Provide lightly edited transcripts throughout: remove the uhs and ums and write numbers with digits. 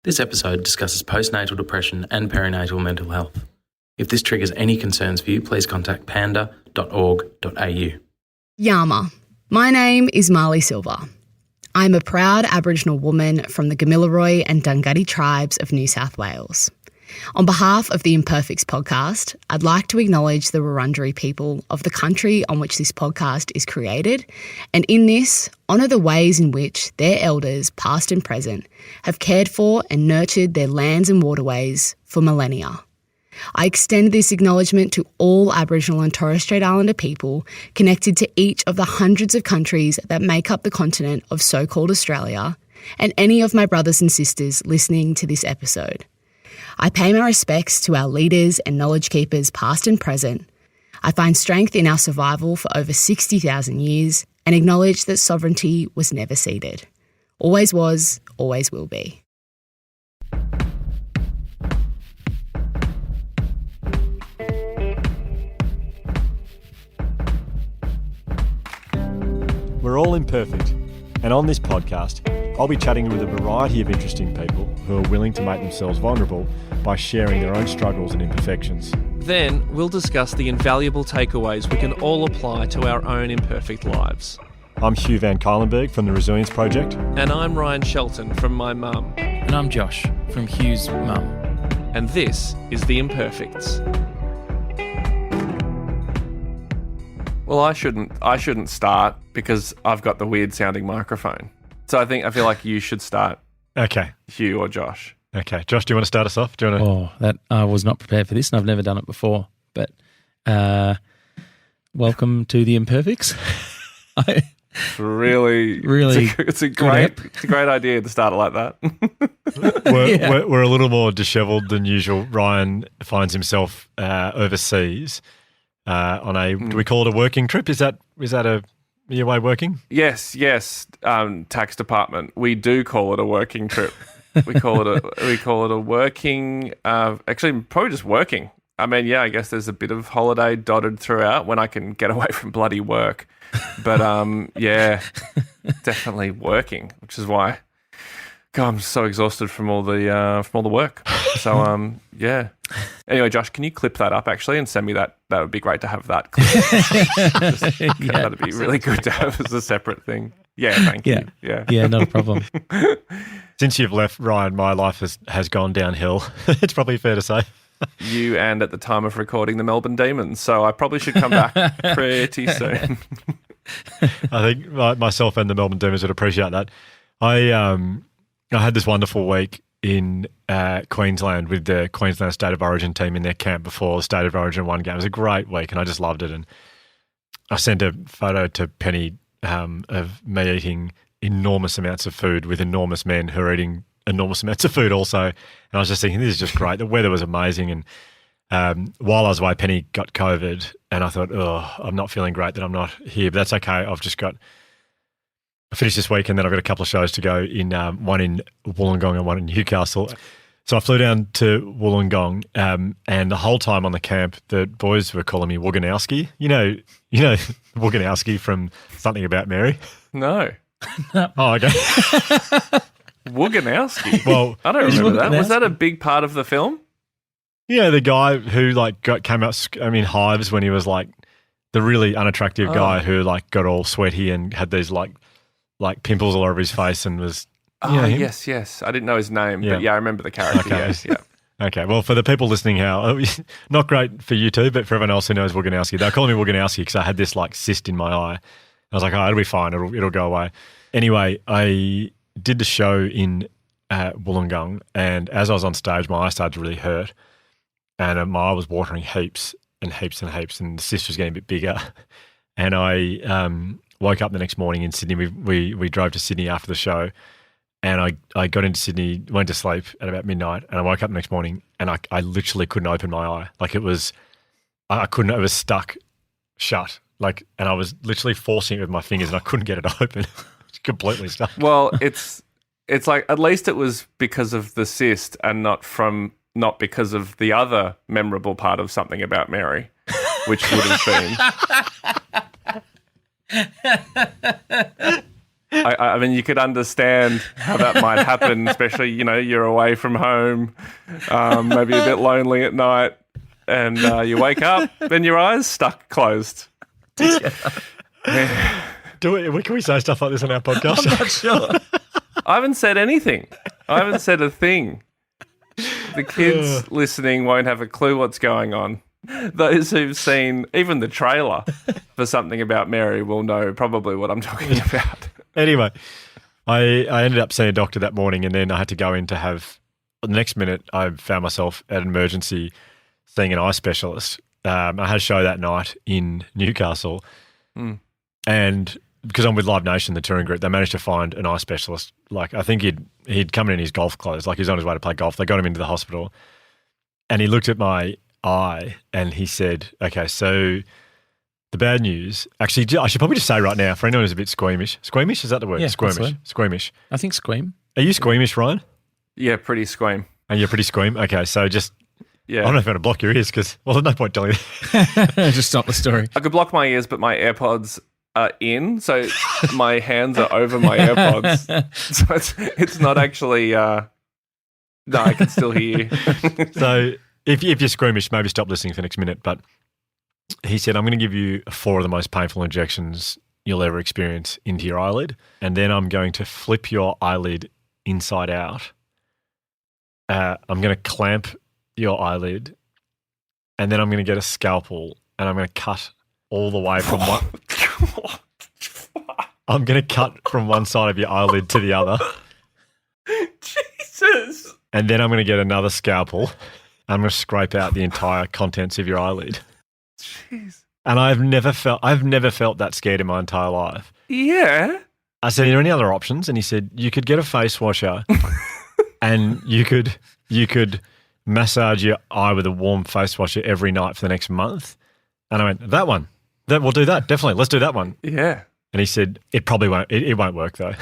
This episode discusses postnatal depression and perinatal mental health. If this triggers any concerns for you, please contact panda.org.au. Yama. My name is Marley Silver. I'm a proud Aboriginal woman from the Gamilaroi and Dunghutti tribes of New South Wales. On behalf of the Imperfects podcast, I'd like to acknowledge the Wurundjeri people of the country on which this podcast is created, and in this, honour the ways in which their elders, past and present, have cared for and nurtured their lands and waterways for millennia. I extend this acknowledgement to all Aboriginal and Torres Strait Islander people connected to each of the hundreds of countries that make up the continent of so-called Australia, and any of my brothers and sisters listening to this episode. I pay my respects to our leaders and knowledge keepers past and present. I find strength in our survival for over 60,000 years and acknowledge that sovereignty was never ceded. Always was, always will be. We're all imperfect, and on this podcast, I'll be chatting with a variety of interesting people who are willing to make themselves vulnerable by sharing their own struggles and imperfections. Then we'll discuss the invaluable takeaways we can all apply to our own imperfect lives. I'm Hugh Van Kylenberg from the Resilience Project. And I'm Ryan Shelton from My Mum. And I'm Josh from Hugh's mum. And this is The Imperfects. Well, I shouldn't start because I've got the weird sounding microphone. So I feel like you should start. Okay. Hugh or Josh. Okay. Josh, do you want to start us off? Do you want to... Oh, that I was not prepared for this and I've never done it before. But welcome to the Imperfects. Really, it's a great idea to start it like that. We're a little more dishevelled than usual. Ryan finds himself overseas on a, do we call it a working trip? Is that a your way working? Yes. Tax department. We do call it a working trip. We call it a working. Actually, probably just working. I mean, yeah. I guess there's a bit of holiday dotted throughout when I can get away from bloody work. But yeah, definitely working, which is why. God, I'm so exhausted from all the work. So yeah. Anyway, Josh, can you clip that up actually and send me that? That would be great to have that clip. That'd be really good to have as a separate thing. Yeah, thank you. Yeah, not a problem. Since you've left, Ryan, my life has gone downhill. It's probably fair to say. You and at the time of recording the Melbourne Demons. So I probably should come back pretty soon. I think myself and the Melbourne Demons would appreciate that. I had this wonderful week in Queensland with the Queensland State of Origin team in their camp before the State of Origin 1 game. It was a great week and I just loved it. And I sent a photo to Penny of me eating enormous amounts of food with enormous men who are eating enormous amounts of food also. And I was just thinking, this is just great. The weather was amazing. And while I was away, Penny got COVID and I thought, I'm not feeling great that I'm not here, but that's okay. I finished this week and then I've got a couple of shows to go in, one in Wollongong and one in Newcastle. So I flew down to Wollongong and the whole time on the camp, the boys were calling me Woganowski. You know Woganowski from Something About Mary? No. Oh, okay. Woganowski? Well, I don't remember that. Was that a big part of the film? Yeah, the guy who came out in hives when he was like the really unattractive guy who got all sweaty and had these like pimples all over his face and was... Yes. I didn't know his name, but yeah, I remember the character. Okay. Yes, yeah. Okay, well, for the people listening not great for you two, but for everyone else who knows Woganowski, they're calling me Woganowski because I had this cyst in my eye. I was like, it'll be fine, it'll go away. Anyway, I did the show in Wollongong, and as I was on stage, my eye started to really hurt, and my eye was watering heaps and heaps and heaps, and the cyst was getting a bit bigger. And I woke up the next morning in Sydney. We drove to Sydney after the show, and I got into Sydney, went to sleep at about midnight, and I woke up the next morning, and I literally couldn't open my eye. Like it was stuck shut. And I was literally forcing it with my fingers, and I couldn't get it open. It's completely stuck. Well, it's like at least it was because of the cyst and not because of the other memorable part of Something About Mary, which would have been I mean, you could understand how that might happen, especially, you're away from home, maybe a bit lonely at night, and you wake up and your eyes stuck closed. Can we say stuff like this on our podcast? I'm not sure. I haven't said anything. I haven't said a thing. The kids listening won't have a clue what's going on. Those who've seen even the trailer for Something About Mary will know probably what I'm talking about. Anyway, I ended up seeing a doctor that morning, and then I had to go in to have. The next minute, I found myself at an emergency seeing an eye specialist. I had a show that night in Newcastle, and because I'm with Live Nation, the touring group, they managed to find an eye specialist. Like, I think he'd come in his golf clothes, like he was on his way to play golf. They got him into the hospital, and he looked at my eye and he said, "Okay, so the bad news." Actually, I should probably just say right now, for anyone who's a bit squeamish. Squeamish, is that the word? Yeah, squeamish. that's the word. Squeamish. I think Scream. Are you squeamish, Ryan? Yeah, pretty squeam. And you're pretty squeam. Okay, so just Yeah. I don't know if I'm going to block your ears because, well, there's no point telling you. Just stop the story. I could block my ears, but my AirPods are in, so my hands are over my AirPods. So it's not actually. No, I can still hear you. So if you're squeamish, maybe stop listening for the next minute. But he said, I'm going to give you 4 of the most painful injections you'll ever experience into your eyelid, and then I'm going to flip your eyelid inside out. I'm going to clamp your eyelid, and then I'm going to get a scalpel, and I'm going to cut all the way from one. I'm going to cut from one side of your eyelid to the other. Jesus. And then I'm going to get another scalpel. I'm going to scrape out the entire contents of your eyelid. Jeez. And I've never felt that scared in my entire life. Yeah. I said, are there any other options? And he said, you could get a face washer and you could massage your eye with a warm face washer every night for the next month. And I went, that one. We'll do that. Definitely. Let's do that one. Yeah. And he said, it probably won't. It won't work though.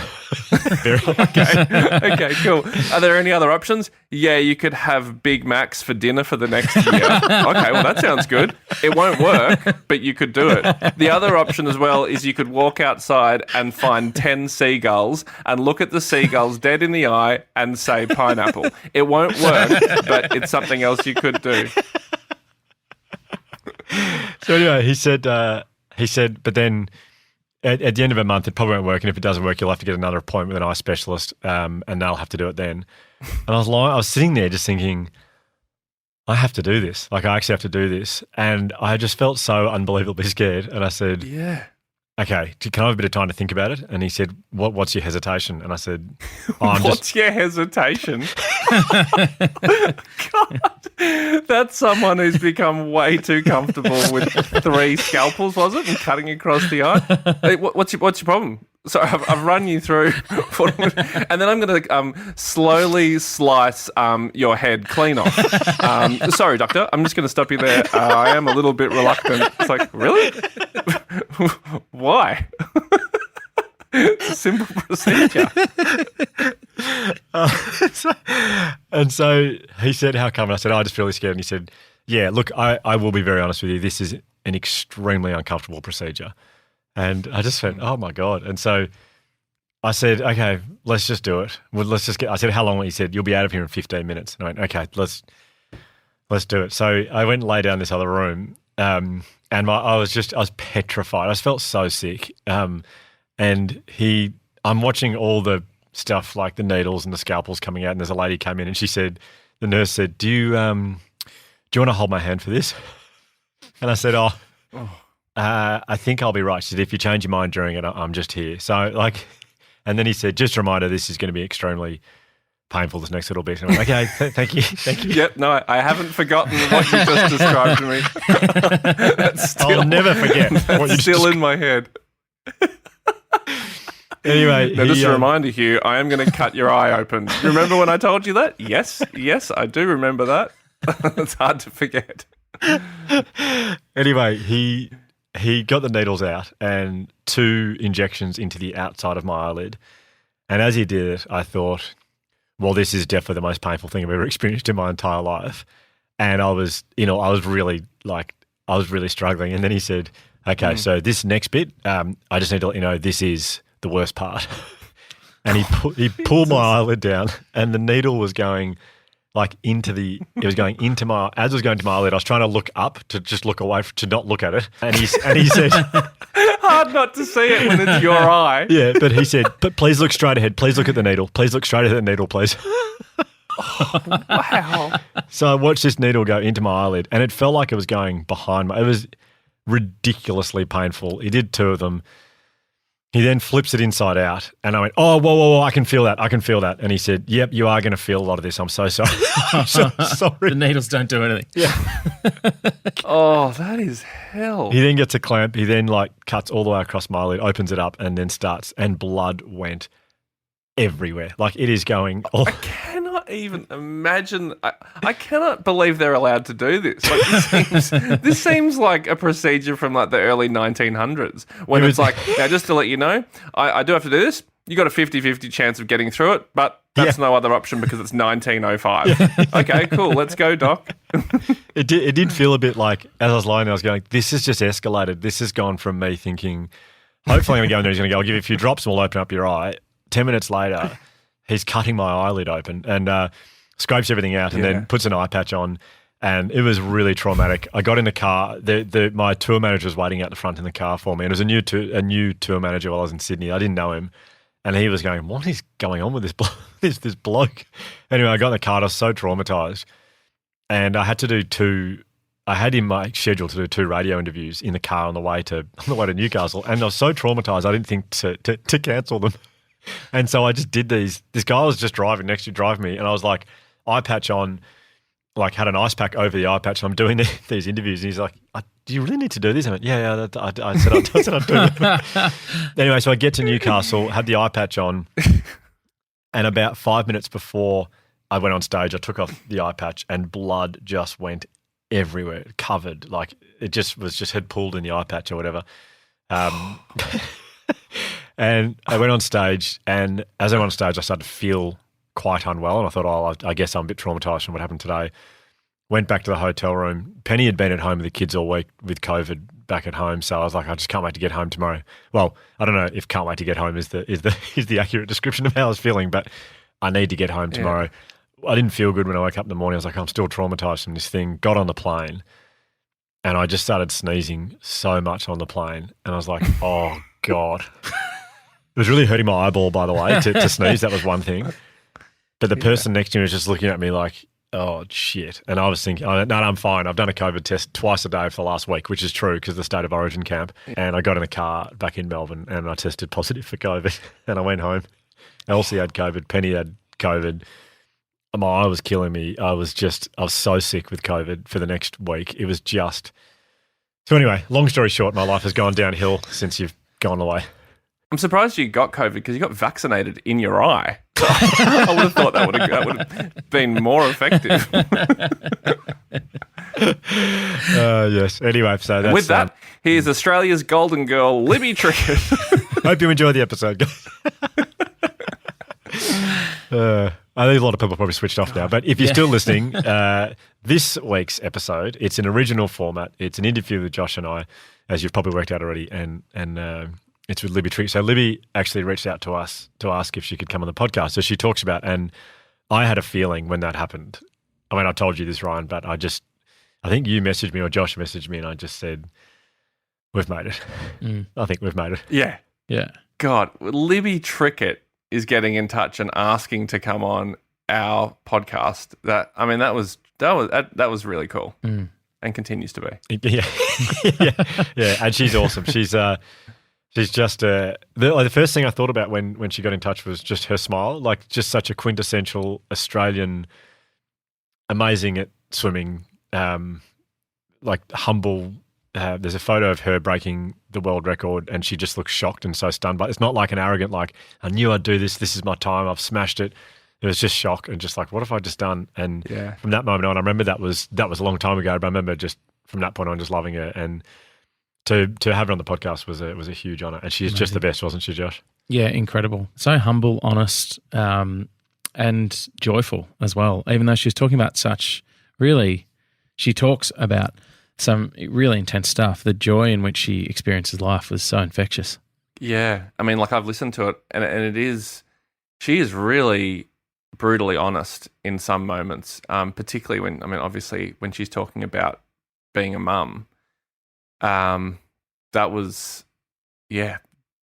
Okay, cool. Are there any other options? Yeah, you could have Big Macs for dinner for the next year. Okay, well, that sounds good. It won't work, but you could do it. The other option as well is you could walk outside and find 10 seagulls and look at the seagulls dead in the eye and say pineapple. It won't work, but it's something else you could do. So anyway, he said, but then at the end of a month, it probably won't work. And if it doesn't work, you'll have to get another appointment with an eye specialist, and they'll have to do it then. And I was sitting there just thinking, I have to do this. Like, I actually have to do this. And I just felt so unbelievably scared. And I said, Yeah. okay, can I have a bit of time to think about it? And he said, what's your hesitation? And I said, what's your hesitation? God, that's someone who's become way too comfortable with 3 scalpels, was it? And cutting across the eye. Hey, what's your problem? So I've run you through, and then I'm going to slowly slice your head clean off. Sorry, doctor, I'm just going to stop you there. I am a little bit reluctant. It's like, really? Why? It's a simple procedure. So he said, how come? And I said, I just feel really scared. And he said, yeah, look, I will be very honest with you. This is an extremely uncomfortable procedure. And I just went, oh my God. And so I said, okay, let's just do it. Well, I said, how long? He said, you'll be out of here in 15 minutes. And I went, okay, let's do it. So I went and lay down in this other room. And I was petrified. I just felt so sick. And I'm watching all the stuff like the needles and the scalpels coming out. And there's a lady came in and the nurse said, do you want to hold my hand for this? And I said, I think I'll be right. She said, if you change your mind during it, I'm just here. So and then he said, just a reminder, this is going to be extremely painful this next little bit. And I went, okay, thank you. Yep, no, I haven't forgotten what you just described to me. I'll never forget what you still in my head. Anyway, now, just a reminder, Hugh, I am going to cut your eye open. Remember when I told you that? Yes, I do remember that. It's hard to forget. Anyway, he got the needles out and 2 injections into the outside of my eyelid. And as he did it, I thought, well, this is definitely the most painful thing I've ever experienced in my entire life. And I was really struggling. And then he said, okay, so this next bit, I just need to let you know this is the worst part. and he pulled my eyelid down, and the needle was going like it was going into my, as it was going to my eyelid, I was trying to look up to just look away, to not look at it. And he said, hard not to see it when it's your eye. yeah, but he said, but please look straight ahead. Please look at the needle. Please look straight at the needle, please. Wow. So I watched this needle go into my eyelid, and it felt like it was going behind it was ridiculously painful. He did 2 of them. He then flips it inside out, and I went, oh, whoa, I can feel that. And he said, yep, you are going to feel a lot of this. I'm so sorry. I'm so sorry. The needles don't do anything. Yeah. Oh, that is hell. He then gets a clamp. He then cuts all the way across my eyelid, opens it up, and then starts, and blood went everywhere. Like, it is going all. I cannot even imagine. I cannot believe they're allowed to do this. Like, this seems like a procedure from like the early 1900s when it's like, now just to let you know, I do have to do this. You got a 50-50 chance of getting through it, but that's no other option because it's 1905. Okay, cool. Let's go, doc. It did feel a bit like, as I was lying there, I was going, this has just escalated. This has gone from me thinking, hopefully I'm going to go in there, he's going to go, I'll give you a few drops and we'll open up your eye. 10 minutes later, he's cutting my eyelid open and scrapes everything out and then puts an eye patch on, and it was really traumatic. I got in the car. My tour manager was waiting out the front in the car for me, and it was a new tour manager while I was in Sydney. I didn't know him, and he was going, what is going on with this bloke? Anyway, I got in the car. I was so traumatized, and I had to do I had in my schedule to do 2 radio interviews in the car on the way to Newcastle, and I was so traumatized I didn't think to cancel them. And so I just did these. This guy was just driving me, and I was like, eye patch on, like had an ice pack over the eye patch, and I'm doing these interviews, and he's like, do you really need to do this? I went, yeah, I said I'd do it. Anyway, so I get to Newcastle, had the eye patch on, and about 5 minutes before I went on stage, I took off the eye patch, and blood just went everywhere, covered, like it just had pooled in the eye patch or whatever. And I went on stage, and as I went on stage, I started to feel quite unwell, and I thought, I guess I'm a bit traumatised from what happened today. Went back to the hotel room. Penny had been at home with the kids all week with COVID back at home, so I was like, I just can't wait to get home tomorrow. Well, I don't know if can't wait to get home is the accurate description of how I was feeling, but I need to get home tomorrow. Yeah. I didn't feel good when I woke up in the morning. I was like, I'm still traumatised from this thing. Got on the plane, and I just started sneezing so much on the plane, and I was like, oh, God. It was really hurting my eyeball, by the way, to sneeze. That was one thing. But the person next to me was just looking at me like, oh, shit. And I was thinking, no, I'm fine. I've done a COVID test twice a day for the last week, which is true because of the State of Origin camp. And I got in the car back in Melbourne, and I tested positive for COVID. And I went home. Elsie had COVID. Penny had COVID. My eye was killing me. I was so sick with COVID for the next week. It was just... So anyway, long story short, my life has gone downhill since you've gone away. I'm surprised you got COVID because you got vaccinated in your eye. So I would have thought that would have been more effective. Yes. Anyway, so that's... With that, here's Australia's golden girl, Libby Trickett. Hope you enjoyed the episode, guys. I think a lot of people probably switched off now, but if you're still listening, this week's episode, it's an original format. It's an interview with Josh and I, as you've probably worked out already, and it's with Libby Trickett. So Libby actually reached out to us to ask if she could come on the podcast. So she talks about, and I had a feeling when that happened. I mean, I told you this, Ryan, but I think you messaged me or Josh messaged me, and I just said, we've made it. I think we've made it. Yeah. Yeah. God, Libby Trickett is getting in touch and asking to come on our podcast. That was really cool. And continues to be. Yeah. And she's awesome. She's just the first thing I thought about when she got in touch was just her smile, like just such a quintessential Australian, amazing at swimming, like humble. There's a photo of her breaking the world record, and she just looks shocked and so stunned. But it's not like an arrogant, like, I knew I'd do this. This is my time. I've smashed it. It was just shock and just like, what have I just done? And from that moment on, I remember that was a long time ago, but I remember just from that point on just loving her. And to have her on the podcast was a huge honour. And she's just the best, wasn't she, Josh? Yeah, incredible. So humble, honest, and joyful as well. Even though she was talking about she talks about some really intense stuff. The joy in which she experiences life was so infectious. Yeah. I mean, like I've listened to it and it is she is really brutally honest in some moments, particularly obviously when she's talking about being a mum. That was,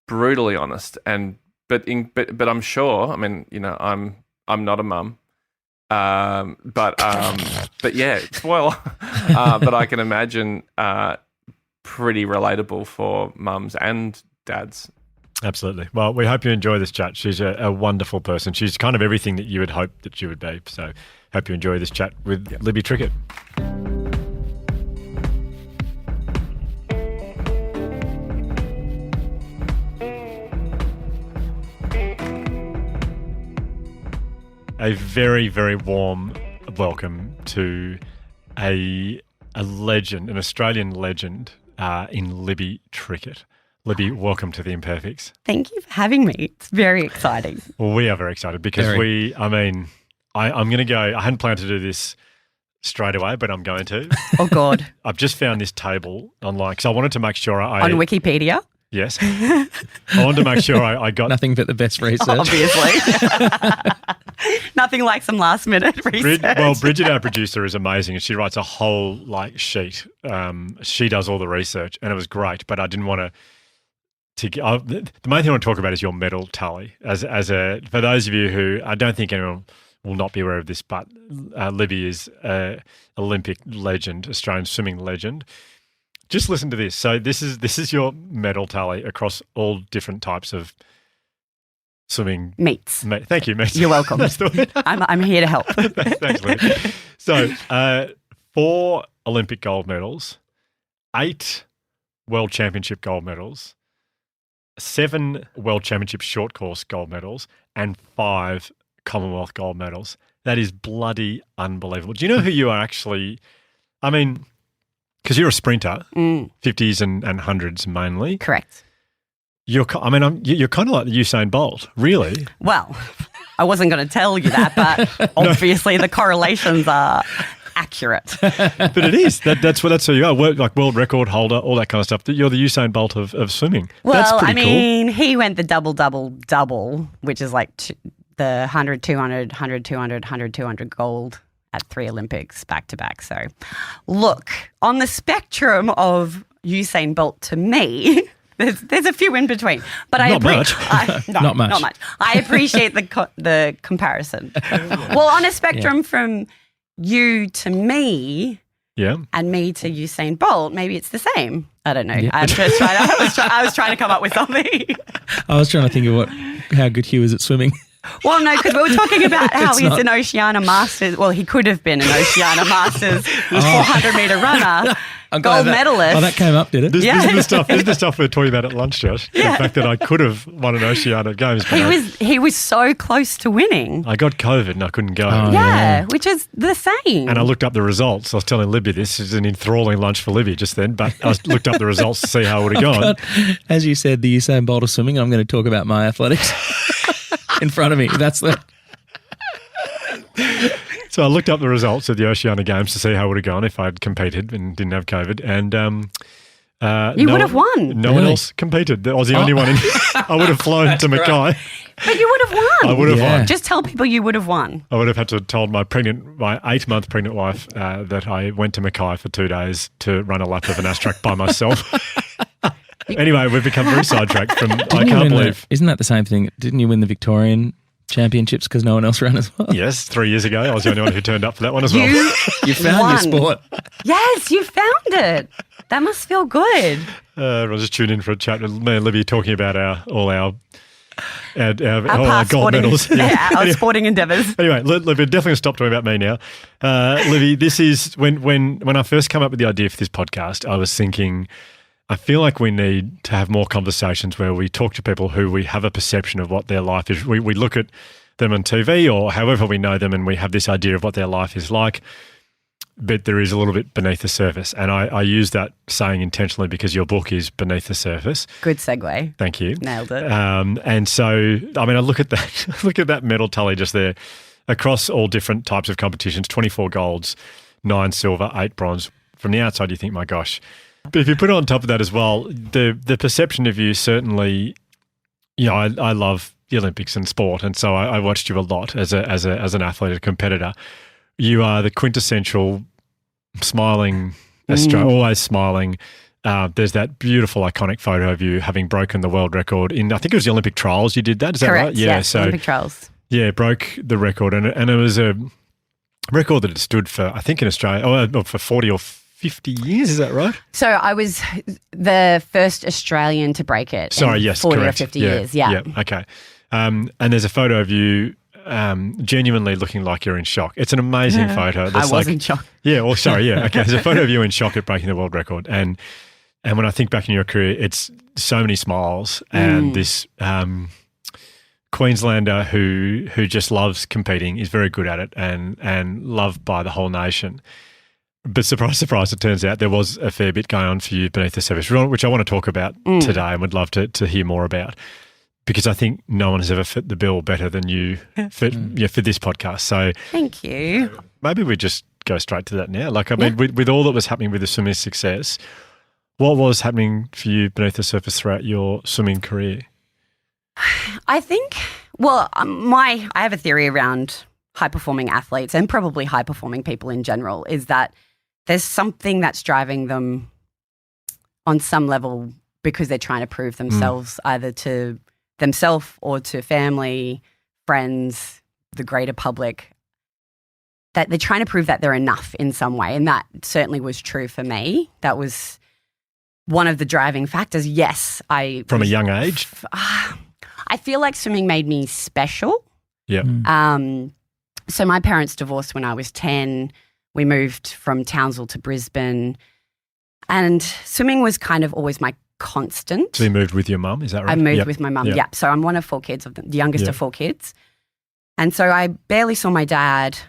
brutally honest. But I'm sure, I'm not a mum. But yeah, spoiler. But I can imagine pretty relatable for mums and dads. Absolutely. Well, we hope you enjoy this chat. She's a wonderful person. She's kind of everything that you would hope that she would be. So hope you enjoy this chat with Libby Trickett. A very, very warm welcome to a legend, an Australian legend in Libby Trickett. Libby, welcome to the Imperfects. Thank you for having me. It's very exciting. Well, we are very excited because I'm going to go, I hadn't planned to do this straight away, but I'm going to. Oh, God. I've just found this table online because I wanted to make sure On Wikipedia? Yes. I wanted to make sure I got... Nothing but the best research. Obviously. Nothing like some last minute research. Bridget, our producer, is amazing and she writes a whole sheet. She does all the research and it was great, but I didn't want to... the main thing I want to talk about is your medal tally. For those of you who, I don't think anyone will not be aware of this, but Libby is an Olympic legend, Australian swimming legend. Just listen to this. So this is your medal tally across all different types of swimming meets. Thank you, meets. You're welcome. That's the word. I'm here to help. Thanks, Libby. So 4 Olympic gold medals, 8 World Championship gold medals, 7 World Championship short course gold medals, and 5 Commonwealth gold medals. That is bloody unbelievable. Do you know who you are actually? I mean, because you're a sprinter, 50s and 100s mainly. Correct. You're kind of like Usain Bolt, really. Well, I wasn't going to tell you that, but obviously the correlations are accurate. But it is. That's who you are. World record holder, all that kind of stuff. You're the Usain Bolt of swimming. Well, that's pretty cool. He went the double, which is like the 100, 200, 100, 200, 100, 200 gold at 3 Olympics back to back. So look, on the spectrum of Usain Bolt to me, there's a few in between. But not much. Not much. I appreciate the comparison. Well, on a spectrum from you to me, and me to Usain Bolt, maybe it's the same. I don't know. Yeah. I was trying to come up with something. I was trying to think of how good Hugh is at swimming. Well, no, because we were talking about how he's an Oceania Masters. Well, he could have been an Oceania Masters 400-meter runner, gold medalist. Oh, that came up, did it? This is the stuff we were talking about at lunch, Josh. Yeah. The fact that I could have won an Oceania Games. He was so close to winning. I got COVID and I couldn't go. Oh, yeah, which is the same. And I looked up the results. I was telling Libby this is an enthralling lunch for Libby just then, but I looked up the results to see how it would have gone. God. As you said, the Usain Bolt of swimming, I'm going to talk about my athletics. In front of me. That's the... So I looked up the results of the Oceania Games to see how it would have gone if I'd competed and didn't have COVID. And you would have won. No one else competed. I was the only one in. I would have flown to Mackay. But you would have won. I would have won. Just tell people you would have won. I would have had to have told my 8-month pregnant wife that I went to Mackay for 2 days to run a lap of an ASTRAC by myself. Anyway, we've become very sidetracked from. I can't believe. Isn't that the same thing? Didn't you win the Victorian Championships because no one else ran as well? Yes, 3 years ago. I was the only one who turned up for that one as well. You found won. your sport. Yes, you found it. That must feel good. Everyone just tuned in for a chat with me and Libby talking about all our past gold medals. Our sporting endeavours. Anyway, Libby, definitely stop talking about me now. Libby, this is when I first came up with the idea for this podcast, I was thinking, I feel like we need to have more conversations where we talk to people who we have a perception of what their life is. We look at them on TV or however we know them and we have this idea of what their life is like, but there is a little bit beneath the surface. And I use that saying intentionally because your book is Beneath the Surface. Good segue. Thank you. Nailed it. And so, I mean, I look at that medal tally just there across all different types of competitions, 24 golds, 9 silver, 8 bronze. From the outside, you think, my gosh. But if you put it on top of that as well, the perception of you certainly, I love the Olympics and sport, and so I watched you a lot as an athlete, a competitor. You are the quintessential smiling, always smiling. There's that beautiful, iconic photo of you having broken the world record in, I think it was the Olympic trials you did that. Is that Correct, right? Yeah, yes, Olympic trials. Yeah, broke the record, and it was a record that had stood for, I think in Australia, for 40 or 50 years. Is that right? So I was the first Australian to break it. Sorry, in yes, 40 correct. or 50 years. Yeah. Okay. And there's a photo of you genuinely looking like you're in shock. It's an amazing photo. I was in shock. Yeah, well, sorry, yeah. Okay, there's a photo of you in shock at breaking the world record. And when I think back in your career, it's so many smiles and this Queenslander who just loves competing, is very good at it and loved by the whole nation. But surprise, surprise, it turns out there was a fair bit going on for you beneath the surface, which I want to talk about today and would love to hear more about, because I think no one has ever fit the bill better than you for this podcast. So thank you. Maybe we just go straight to that now. Like, I mean, with all that was happening with the swimming success, what was happening for you beneath the surface throughout your swimming career? I think, I have a theory around high-performing athletes and probably high-performing people in general, is that there's something that's driving them on some level because they're trying to prove themselves either to themselves or to family, friends, the greater public, that they're trying to prove that they're enough in some way. And that certainly was true for me. That was one of the driving factors. Yes, From a young age? I feel like swimming made me special. Yeah. So my parents divorced when I was 10. We moved from Townsville to Brisbane, and swimming was kind of always my constant. So you moved with your mum, is that right? I moved with my mum, yeah. So I'm one of 4 kids, the youngest of 4 kids. And so I barely saw my dad.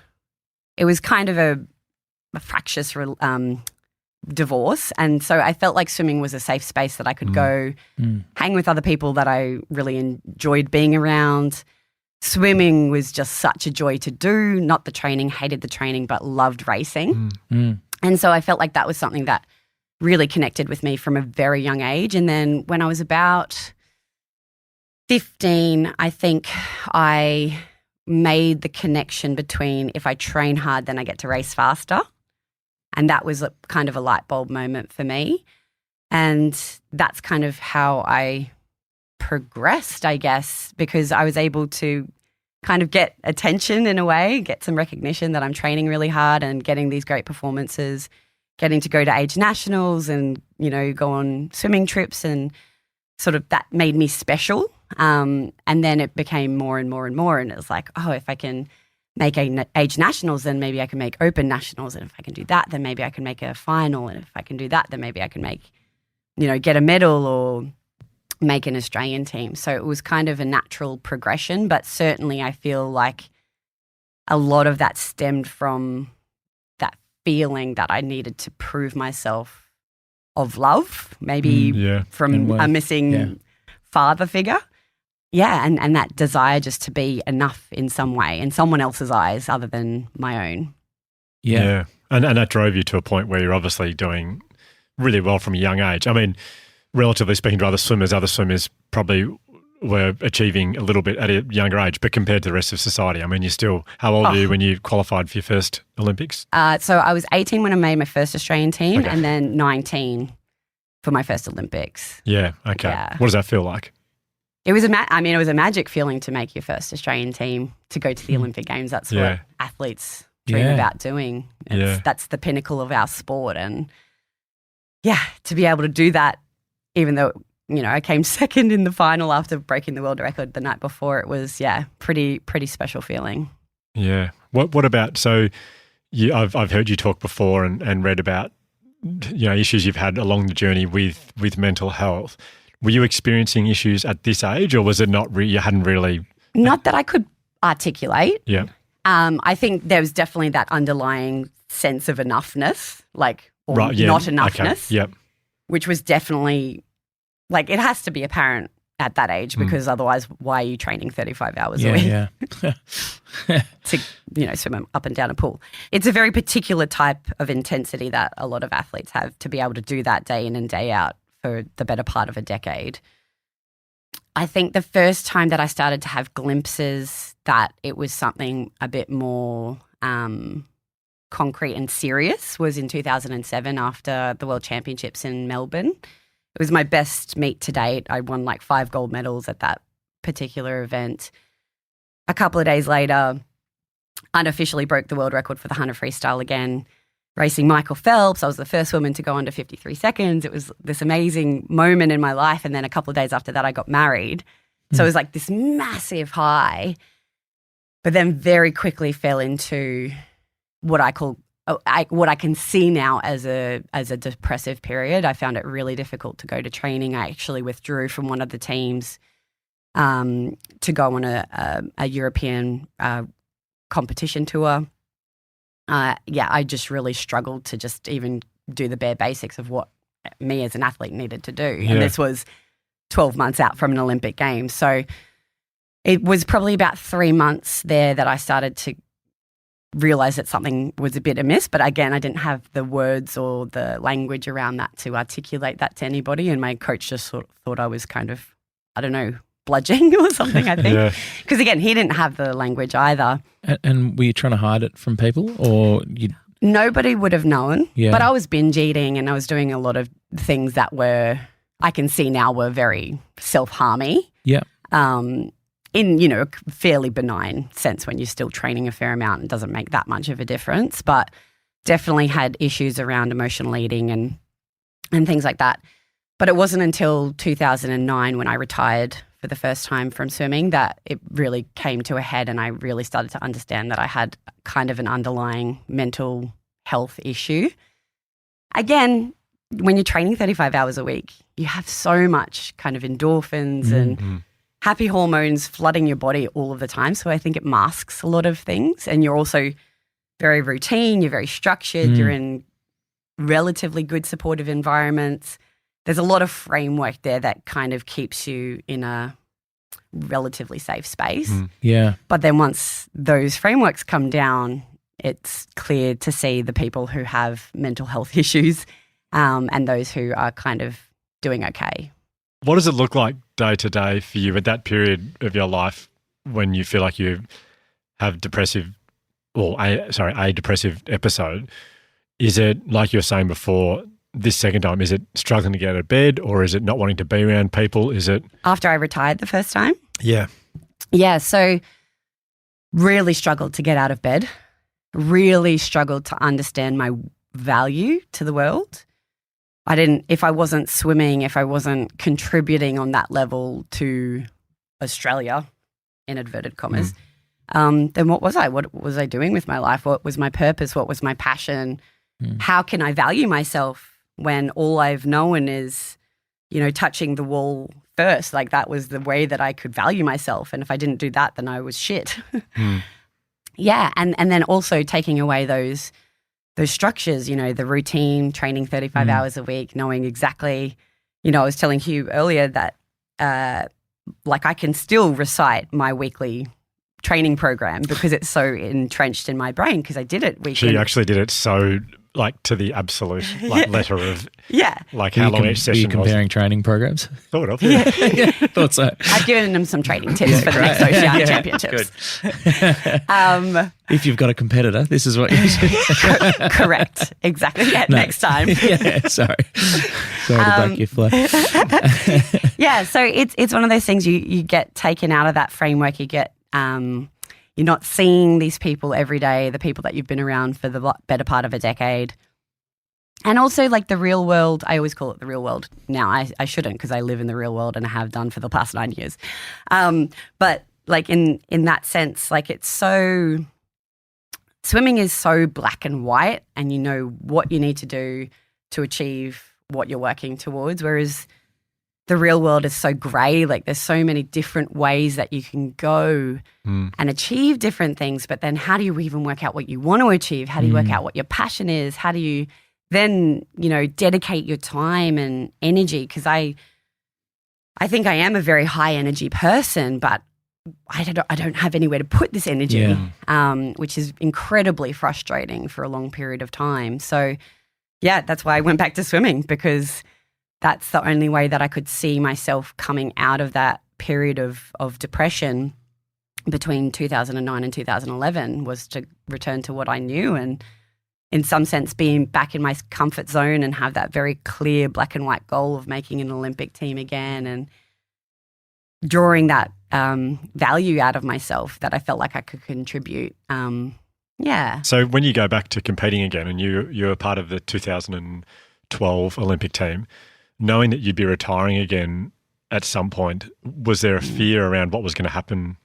It was kind of a fractious divorce. And so I felt like swimming was a safe space that I could go hang with other people that I really enjoyed being around. Swimming was just such a joy to do, not the training, hated the training, but loved racing. And so I felt like that was something that really connected with me from a very young age. And then when I was about 15, I think I made the connection between if I train hard, then I get to race faster. And that was kind of a light bulb moment for me. And that's kind of how I progressed, I guess, because I was able to kind of get attention in a way, get some recognition that I'm training really hard and getting these great performances, getting to go to age nationals and, go on swimming trips, and sort of that made me special. And then it became more and more and more. And it was like, if I can make age nationals, then maybe I can make open nationals. And if I can do that, then maybe I can make a final. And if I can do that, then maybe I can make, get a medal or make an Australian team. So it was kind of a natural progression, but certainly I feel like a lot of that stemmed from that feeling that I needed to prove myself of love, maybe from a missing father figure. Yeah, and that desire just to be enough in some way, in someone else's eyes other than my own. Yeah. And that drove you to a point where you're obviously doing really well from a young age. I mean, relatively speaking to other swimmers probably were achieving a little bit at a younger age, but compared to the rest of society, I mean, you're still, how old are you when you qualified for your first Olympics? So I was 18 when I made my first Australian team, and then 19 for my first Olympics. Yeah, okay. Yeah. What does that feel like? It was a magic feeling to make your first Australian team, to go to the Olympic Games. That's what athletes dream about doing. That's the pinnacle of our sport. And to be able to do that, even though, I came second in the final after breaking the world record the night before, it was, pretty special feeling. Yeah. What about, so I've heard you talk before and read about, issues you've had along the journey with mental health. Were you experiencing issues at this age, or was it not, you hadn't really? Not that I could articulate. Yeah. I think there was definitely that underlying sense of enoughness, not enoughness. Okay. Yep. Which was definitely, it has to be apparent at that age, because otherwise why are you training 35 hours a week to, swim up and down a pool? It's a very particular type of intensity that a lot of athletes have to be able to do that day in and day out for the better part of a decade. I think the first time that I started to have glimpses that it was something a bit more concrete and serious was in 2007 after the World Championships in Melbourne. It was my best meet to date. I won like 5 gold medals at that particular event. A couple of days later, unofficially broke the world record for the 100 freestyle again, racing Michael Phelps. I was the first woman to go under 53 seconds. It was this amazing moment in my life. And then a couple of days after that, I got married. So it was like this massive high, but then very quickly fell into what I call, what I can see now as a depressive period. I found it really difficult to go to training. I actually withdrew from one of the teams to go on a European competition tour. I just really struggled to just even do the bare basics of what me as an athlete needed to do. Yeah. And this was 12 months out from an Olympic Games. So it was probably about 3 months there that I started to realize that something was a bit amiss. But again, I didn't have the words or the language around that to articulate that to anybody. And my coach just thought I was kind of, I don't know, bludging or something, I think. Because again, he didn't have the language either. And were you trying to hide it from people, or you? Nobody would have known. Yeah. But I was binge eating and I was doing a lot of things that were, I can see now, were very self-harmy. Yeah. In, a fairly benign sense when you're still training a fair amount. It doesn't make that much of a difference, but definitely had issues around emotional eating and things like that. But it wasn't until 2009 when I retired for the first time from swimming that it really came to a head, and I really started to understand that I had kind of an underlying mental health issue. Again, when you're training 35 hours a week, you have so much kind of endorphins and happy hormones flooding your body all of the time. So I think it masks a lot of things, and you're also very routine, you're very structured, you're in relatively good supportive environments. There's a lot of framework there that kind of keeps you in a relatively safe space. Yeah. But then once those frameworks come down, it's clear to see the people who have mental health issues and those who are kind of doing okay. What does it look like day to day for you at that period of your life when you feel like you have a depressive episode? Is it, like you were saying before, this second time, is it struggling to get out of bed, or is it not wanting to be around people? Is it after I retired the first time? Yeah. Yeah, so really struggled to get out of bed, really struggled to understand my value to the world. If I wasn't swimming, if I wasn't contributing on that level to Australia, in inverted commas, then what was I? What was I doing with my life? What was my purpose? What was my passion? How can I value myself when all I've known is, touching the wall first? Like, that was the way that I could value myself. And if I didn't do that, then I was shit. Yeah. And then also taking away those structures, the routine, training 35 hours a week, knowing exactly, I was telling Hugh earlier that I can still recite my weekly training program because it's so entrenched in my brain because I did it weekly. She actually did it so to the absolute letter of how long each session was. Were you comparing training programs? Sort of, yeah. Thought so. I've given them some training tips for the next Oceania Championships. If you've got a competitor, this is what you should. Correct. Exactly. Yeah, next time. Sorry to break your flow. Yeah, so it's one of those things you get taken out of that framework. You get you're not seeing these people every day, the people that you've been around for the better part of a decade. And also, the real world, I always call it the real world. Now, I shouldn't, because I live in the real world and I have done for the past 9 years. But in that sense, it's so, swimming is so black and white, and you know what you need to do to achieve what you're working towards, whereas the real world is so grey. There's so many different ways that you can go and achieve different things, but then how do you even work out what you want to achieve? How do you work out what your passion is? How do you then, dedicate your time and energy? Because I think I am a very high energy person, but I don't have anywhere to put this energy, which is incredibly frustrating for a long period of time. So, yeah, that's why I went back to swimming, because that's the only way that I could see myself coming out of that period of depression between 2009 and 2011 was to return to what I knew and in some sense being back in my comfort zone and have that very clear black and white goal of making an Olympic team again and drawing that value out of myself that I felt like I could contribute. Yeah. So when you go back to competing again and you're part of the 2012 Olympic team, knowing that you'd be retiring again at some point, was there a fear around what was going to happen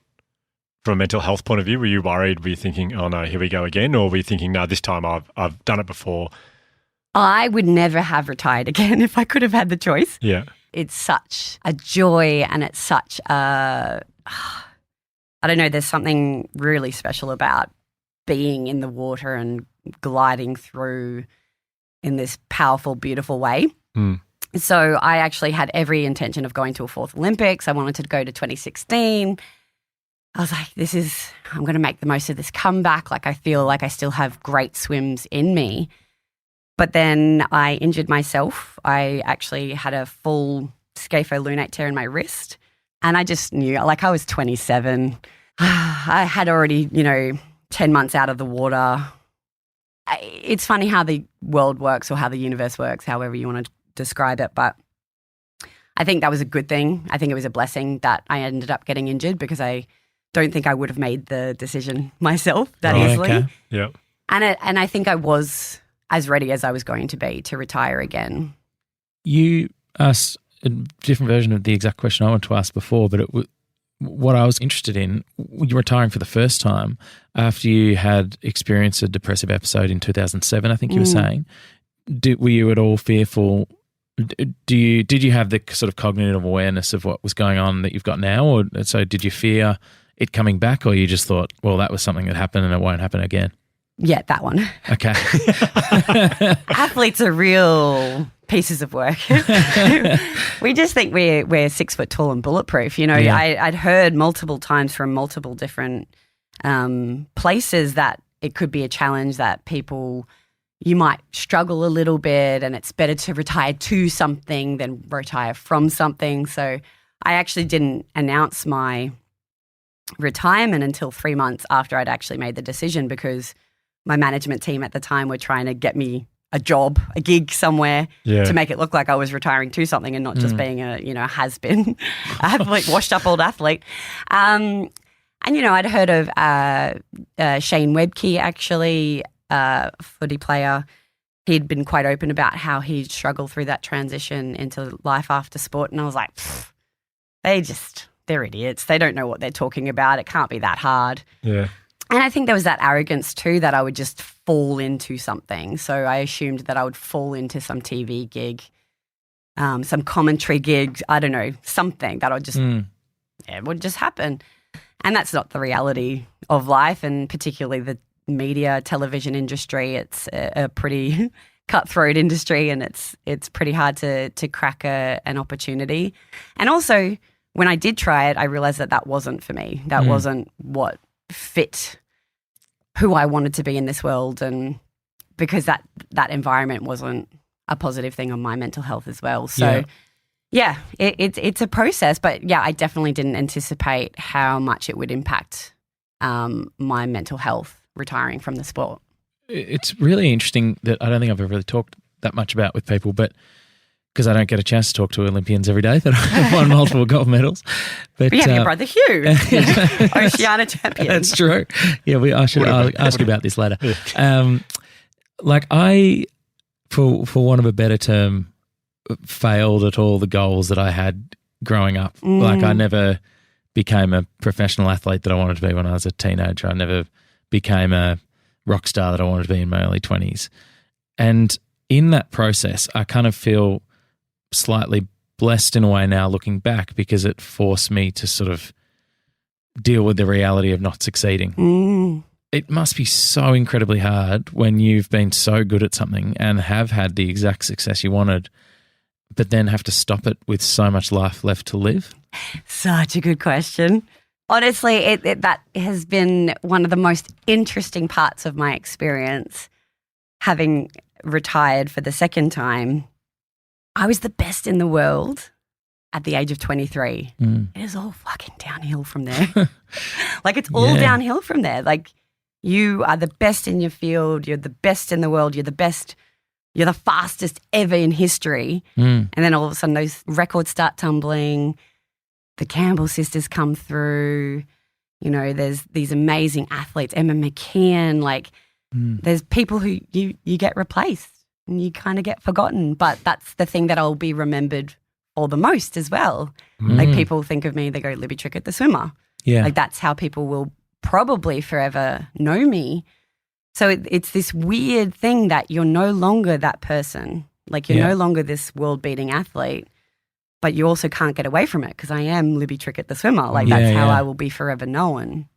from a mental health point of view? Were you worried? Were you thinking, oh no, here we go again? Or were you thinking, no, this time I've done it before? I would never have retired again if I could have had the choice. Yeah. It's such a joy and it's such a, I don't know, there's something really special about being in the water and gliding through in this powerful, beautiful way. Mm. So I actually had every intention of going to a fourth Olympics. I wanted to go to 2016. I was like, I'm going to make the most of this comeback. Like I feel like I still have great swims in me. But then I injured myself. I actually had a full scapholunate tear in my wrist. And I just knew, like I was 27. I had already, 10 months out of the water. It's funny how the world works or how the universe works, however you want to describe it. But I think that was a good thing. I think it was a blessing that I ended up getting injured because I don't think I would have made the decision myself that easily. Okay. Yeah. And I think I was as ready as I was going to be to retire again. You asked a different version of the exact question I wanted to ask before, but what I was interested in, you're retiring for the first time after you had experienced a depressive episode in 2007, I think you were saying. Were you at all fearful? Did you have the sort of cognitive awareness of what was going on that you've got now? Or so did you fear it coming back, or you just thought, well, that was something that happened and it won't happen again? Yeah, that one. Okay. Athletes are real pieces of work. We just think we're 6 foot tall and bulletproof. Yeah. I'd heard multiple times from multiple different places that it could be a challenge that you might struggle a little bit and it's better to retire to something than retire from something. So I actually didn't announce my retirement until 3 months after I'd actually made the decision because my management team at the time were trying to get me a gig somewhere to make it look like I was retiring to something and not just being a has-been athlete, washed up old athlete. And I'd heard of Shane Webke, actually, footy player. He'd been quite open about how he'd struggled through that transition into life after sport. And I was like, they're idiots. They don't know what they're talking about. It can't be that hard. Yeah. And I think there was that arrogance too that I would just fall into something. So I assumed that I would fall into some TV gig, some commentary gig, I don't know, something that it would just happen. And that's not the reality of life, and particularly the media, television industry. It's a pretty cutthroat industry, and it's pretty hard to crack an opportunity. And also, when I did try it, I realized that wasn't for me. That wasn't what fit who I wanted to be in this world, and because that environment wasn't a positive thing on my mental health as well. So it's a process, but I definitely didn't anticipate how much it would impact my mental health retiring from the sport. It's really interesting that I don't think I've ever really talked that much about with people, but because I don't get a chance to talk to Olympians every day that have won multiple gold medals. But you have your brother Hugh, Oceania champion. That's true. Yeah, I should ask you about this later. Like I, for want of a better term, failed at all the goals that I had growing up. Like I never became a professional athlete that I wanted to be when I was a teenager. I never became a rock star that I wanted to be in my early 20s. And in that process, I kind of feel slightly blessed in a way now looking back, because it forced me to sort of deal with the reality of not succeeding. It must be so incredibly hard when you've been so good at something and have had the exact success you wanted, but then have to stop it with so much life left to live. Such a good question. Honestly, that has been one of the most interesting parts of my experience, having retired for the second time. I was the best in the world at the age of 23. It is all fucking downhill from there. Like it's all downhill from there. Like you are the best in your field. You're the best in the world. You're the best. You're the fastest ever in history. And then all of a sudden those records start tumbling. The Campbell sisters come through. You know, there's these amazing athletes, Emma McKeon, like there's people who you get replaced and you kind of get forgotten. But that's the thing that I'll be remembered for the most as well. Like people think of me, they go, Libby Trickett, the swimmer. Yeah. Like that's how people will probably forever know me. So it's this weird thing that you're no longer that person. Like you're no longer this world-beating athlete, but you also can't get away from it because I am Libby Trickett, the swimmer. Like that's how I will be forever known.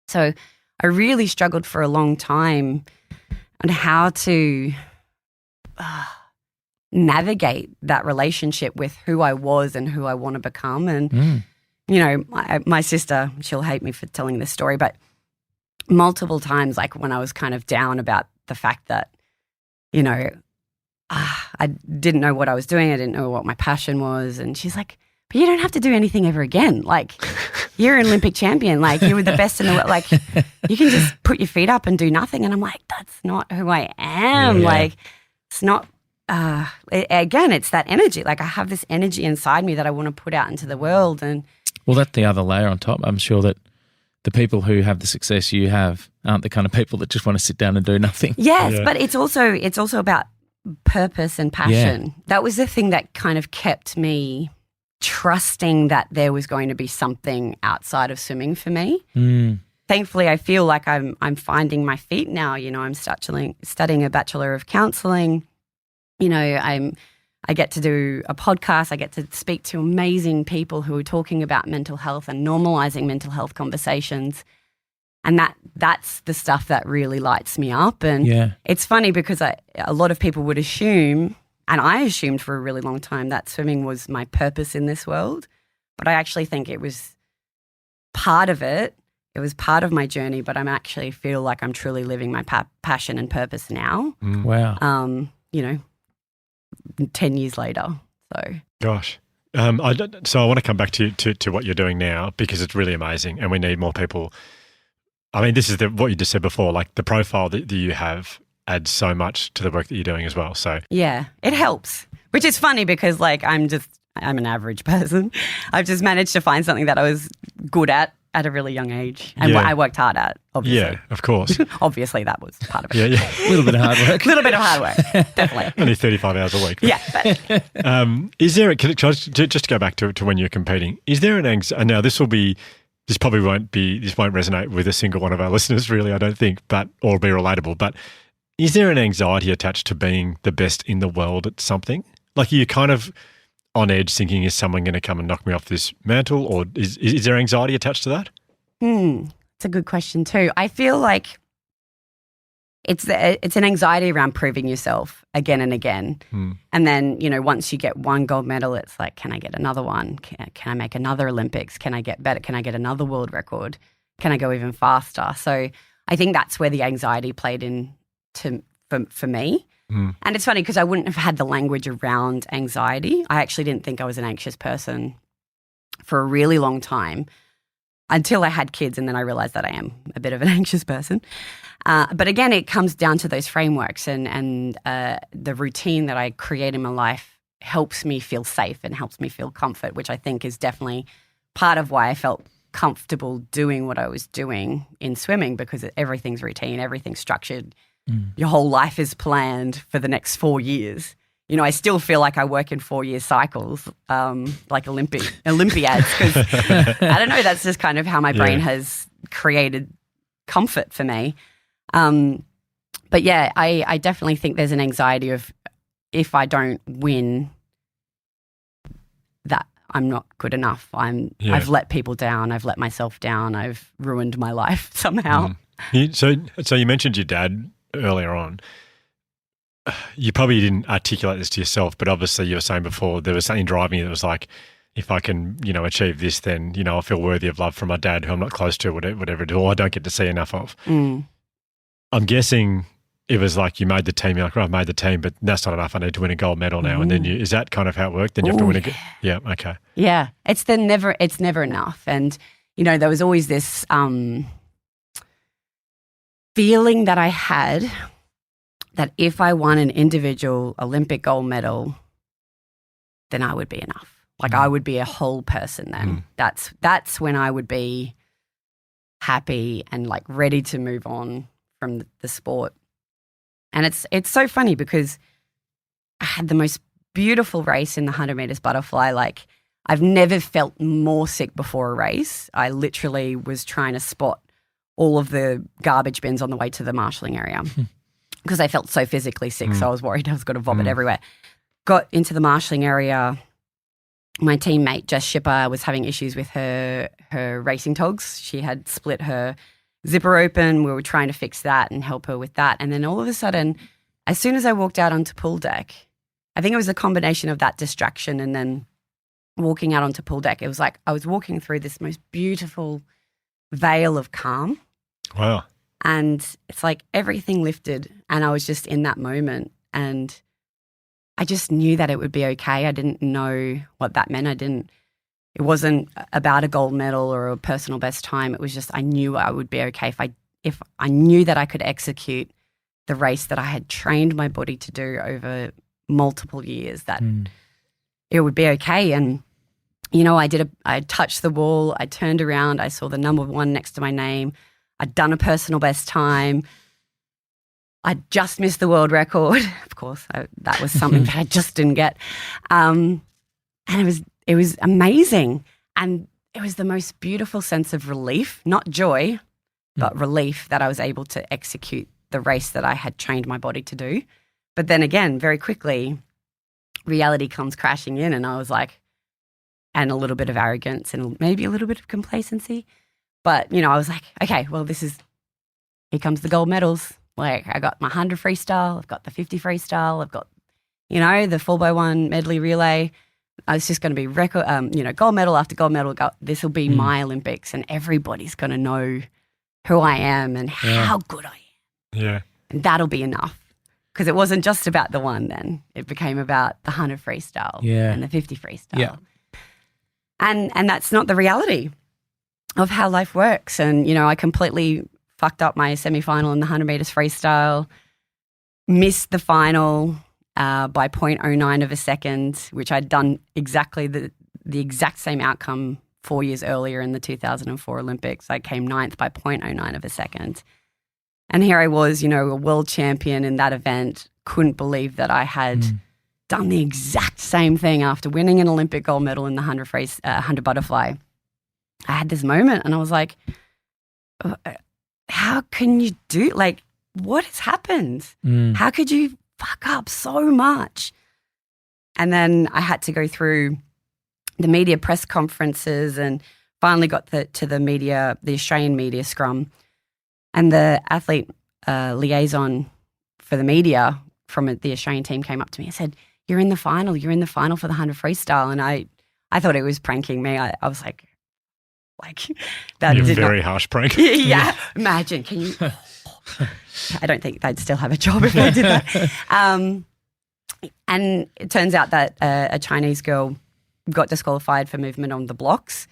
So I really struggled for a long time on how to navigate that relationship with who I was and who I want to become. And, you know, my sister, she'll hate me for telling this story, but multiple times, like when I was kind of down about the fact that, you know, I didn't know what I was doing. I didn't know what my passion was. And she's like, but you don't have to do anything ever again. Like you're an Olympic champion. Like you were the best in the world. Like you can just put your feet up and do nothing. And I'm like, that's not who I am. Like it's not, again, it's that energy. Like I have this energy inside me that I want to put out into the world. And well, that's the other layer on top. I'm sure that the people who have the success you have aren't the kind of people that just want to sit down and do nothing. Yes, but it's also about purpose and passion. That was the thing that kind of kept me trusting that there was going to be something outside of swimming for me. Thankfully, I feel like I'm finding my feet now. You know, I'm studying a Bachelor of Counselling. You know, I get to do a podcast. I get to speak to amazing people who are talking about mental health and normalizing mental health conversations. And that's the stuff that really lights me up. And it's funny because a lot of people would assume, and I assumed for a really long time, that swimming was my purpose in this world. But I actually think it was part of it. It was part of my journey, but I'm actually feel like I'm truly living my passion and purpose now. Wow. You know, 10 years later. So, gosh. So I want to come back to what you're doing now because it's really amazing and we need more people. I mean, this is what you just said before, like the profile that you have adds so much to the work that you're doing as well. So yeah, it helps, which is funny because like I'm an average person. I've just managed to find something that I was good at a really young age and what I worked hard at, obviously. Yeah, of course. Obviously that was part of it. A little bit of hard work. A little bit of hard work, definitely. Only 35 hours a week. Yeah. But. Is there, can I just go back to when you're competing, is there an anxiety, now this won't resonate with a single one of our listeners really, I don't think, or be relatable, but is there an anxiety attached to being the best in the world at something? Like you're kind of on edge thinking, is someone going to come and knock me off this mantle, or is there anxiety attached to that? It's a good question too. I feel like it's an anxiety around proving yourself again and again. And then, you know, once you get one gold medal, it's like, can I get another one? Can I make another Olympics? Can I get better? Can I get another world record? Can I go even faster? So I think that's where the anxiety played in for me. And it's funny because I wouldn't have had the language around anxiety. I actually didn't think I was an anxious person for a really long time until I had kids, and then I realized that I am a bit of an anxious person. But again, it comes down to those frameworks and the routine that I create in my life helps me feel safe and helps me feel comfort, which I think is definitely part of why I felt comfortable doing what I was doing in swimming, because everything's routine, everything's structured. Your whole life is planned for the next 4 years. You know, I still feel like I work in 4-year cycles, like Olympiads, because I don't know, that's just kind of how my brain has created comfort for me. But yeah, I definitely think there's an anxiety of if I don't win, that I'm not good enough. I've let people down. I've let myself down. I've ruined my life somehow. So you mentioned your dad earlier on. You probably didn't articulate this to yourself, but obviously you were saying before there was something driving you that was like, if I can, you know, achieve this, then, you know, I feel worthy of love from my dad, who I'm not close to, whatever it is, or I don't get to see enough of. I'm guessing it was like you made the team, you're like, right, I've made the team, but that's not enough. I need to win a gold medal now. And then is that kind of how it worked? Then you have to win yeah, okay. Yeah, it's never enough. And, you know, there was always this feeling that I had that if I won an individual Olympic gold medal, then I would be enough. Like I would be a whole person then. That's when I would be happy and like ready to move on from the sport. And it's so funny because I had the most beautiful race in the 100 meters butterfly. Like I've never felt more sick before a race. I literally was trying to spot all of the garbage bins on the way to the marshalling area because I felt so physically sick. So I was worried I was going to vomit everywhere. Got into the marshalling area. My teammate, Jess Shipper, was having issues with her racing togs. She had split her zipper open. We were trying to fix that and help her with that. And then all of a sudden, as soon as I walked out onto pool deck, I think it was a combination of that distraction and then walking out onto pool deck. It was like I was walking through this most beautiful veil of calm. Wow. And it's like everything lifted and I was just in that moment and I just knew that it would be okay. I didn't know what that meant. It wasn't about a gold medal or a personal best time. It was just I knew I would be okay if I knew that I could execute the race that I had trained my body to do over multiple years, that it would be okay. And, you know, I touched the wall, I turned around, I saw the number 1 next to my name. I'd done a personal best time. I just missed the world record. Of course, that was something that I just didn't get. And it was amazing. And it was the most beautiful sense of relief, not joy, but relief that I was able to execute the race that I had trained my body to do. But then again, very quickly, reality comes crashing in and I was like, and a little bit of arrogance and maybe a little bit of complacency. But, you know, I was like, okay, well, here comes the gold medals. Like I got my 100 freestyle, I've got the 50 freestyle, I've got, you know, the 4x1 medley relay. I was just going to be gold medal after gold medal. This will be my Olympics and everybody's going to know who I am and how good I am. Yeah. And that'll be enough. Because it wasn't just about the one then. It became about the 100 freestyle and the 50 freestyle. Yeah. And that's not the reality of how life works. And, you know, I completely fucked up my semi-final in the 100 meters freestyle, missed the final by 0.09 of a second, which I'd done exactly the exact same outcome 4 years earlier in the 2004 Olympics. I came 9th by 0.09 of a second. And here I was, you know, a world champion in that event, couldn't believe that I had done the exact same thing after winning an Olympic gold medal in the 100 butterfly. I had this moment and I was like, how can you do, like, what has happened? How could you fuck up so much? And then I had to go through the media press conferences and finally got to the Australian media scrum. And the athlete liaison for the media from the Australian team came up to me and said, you're in the final for the 100 freestyle. And I thought it was pranking me. I was like that You're did very not, harsh prank. yeah. Imagine, can you? I don't think they'd still have a job if they did that. And it turns out that a Chinese girl got disqualified for movement on the blocks.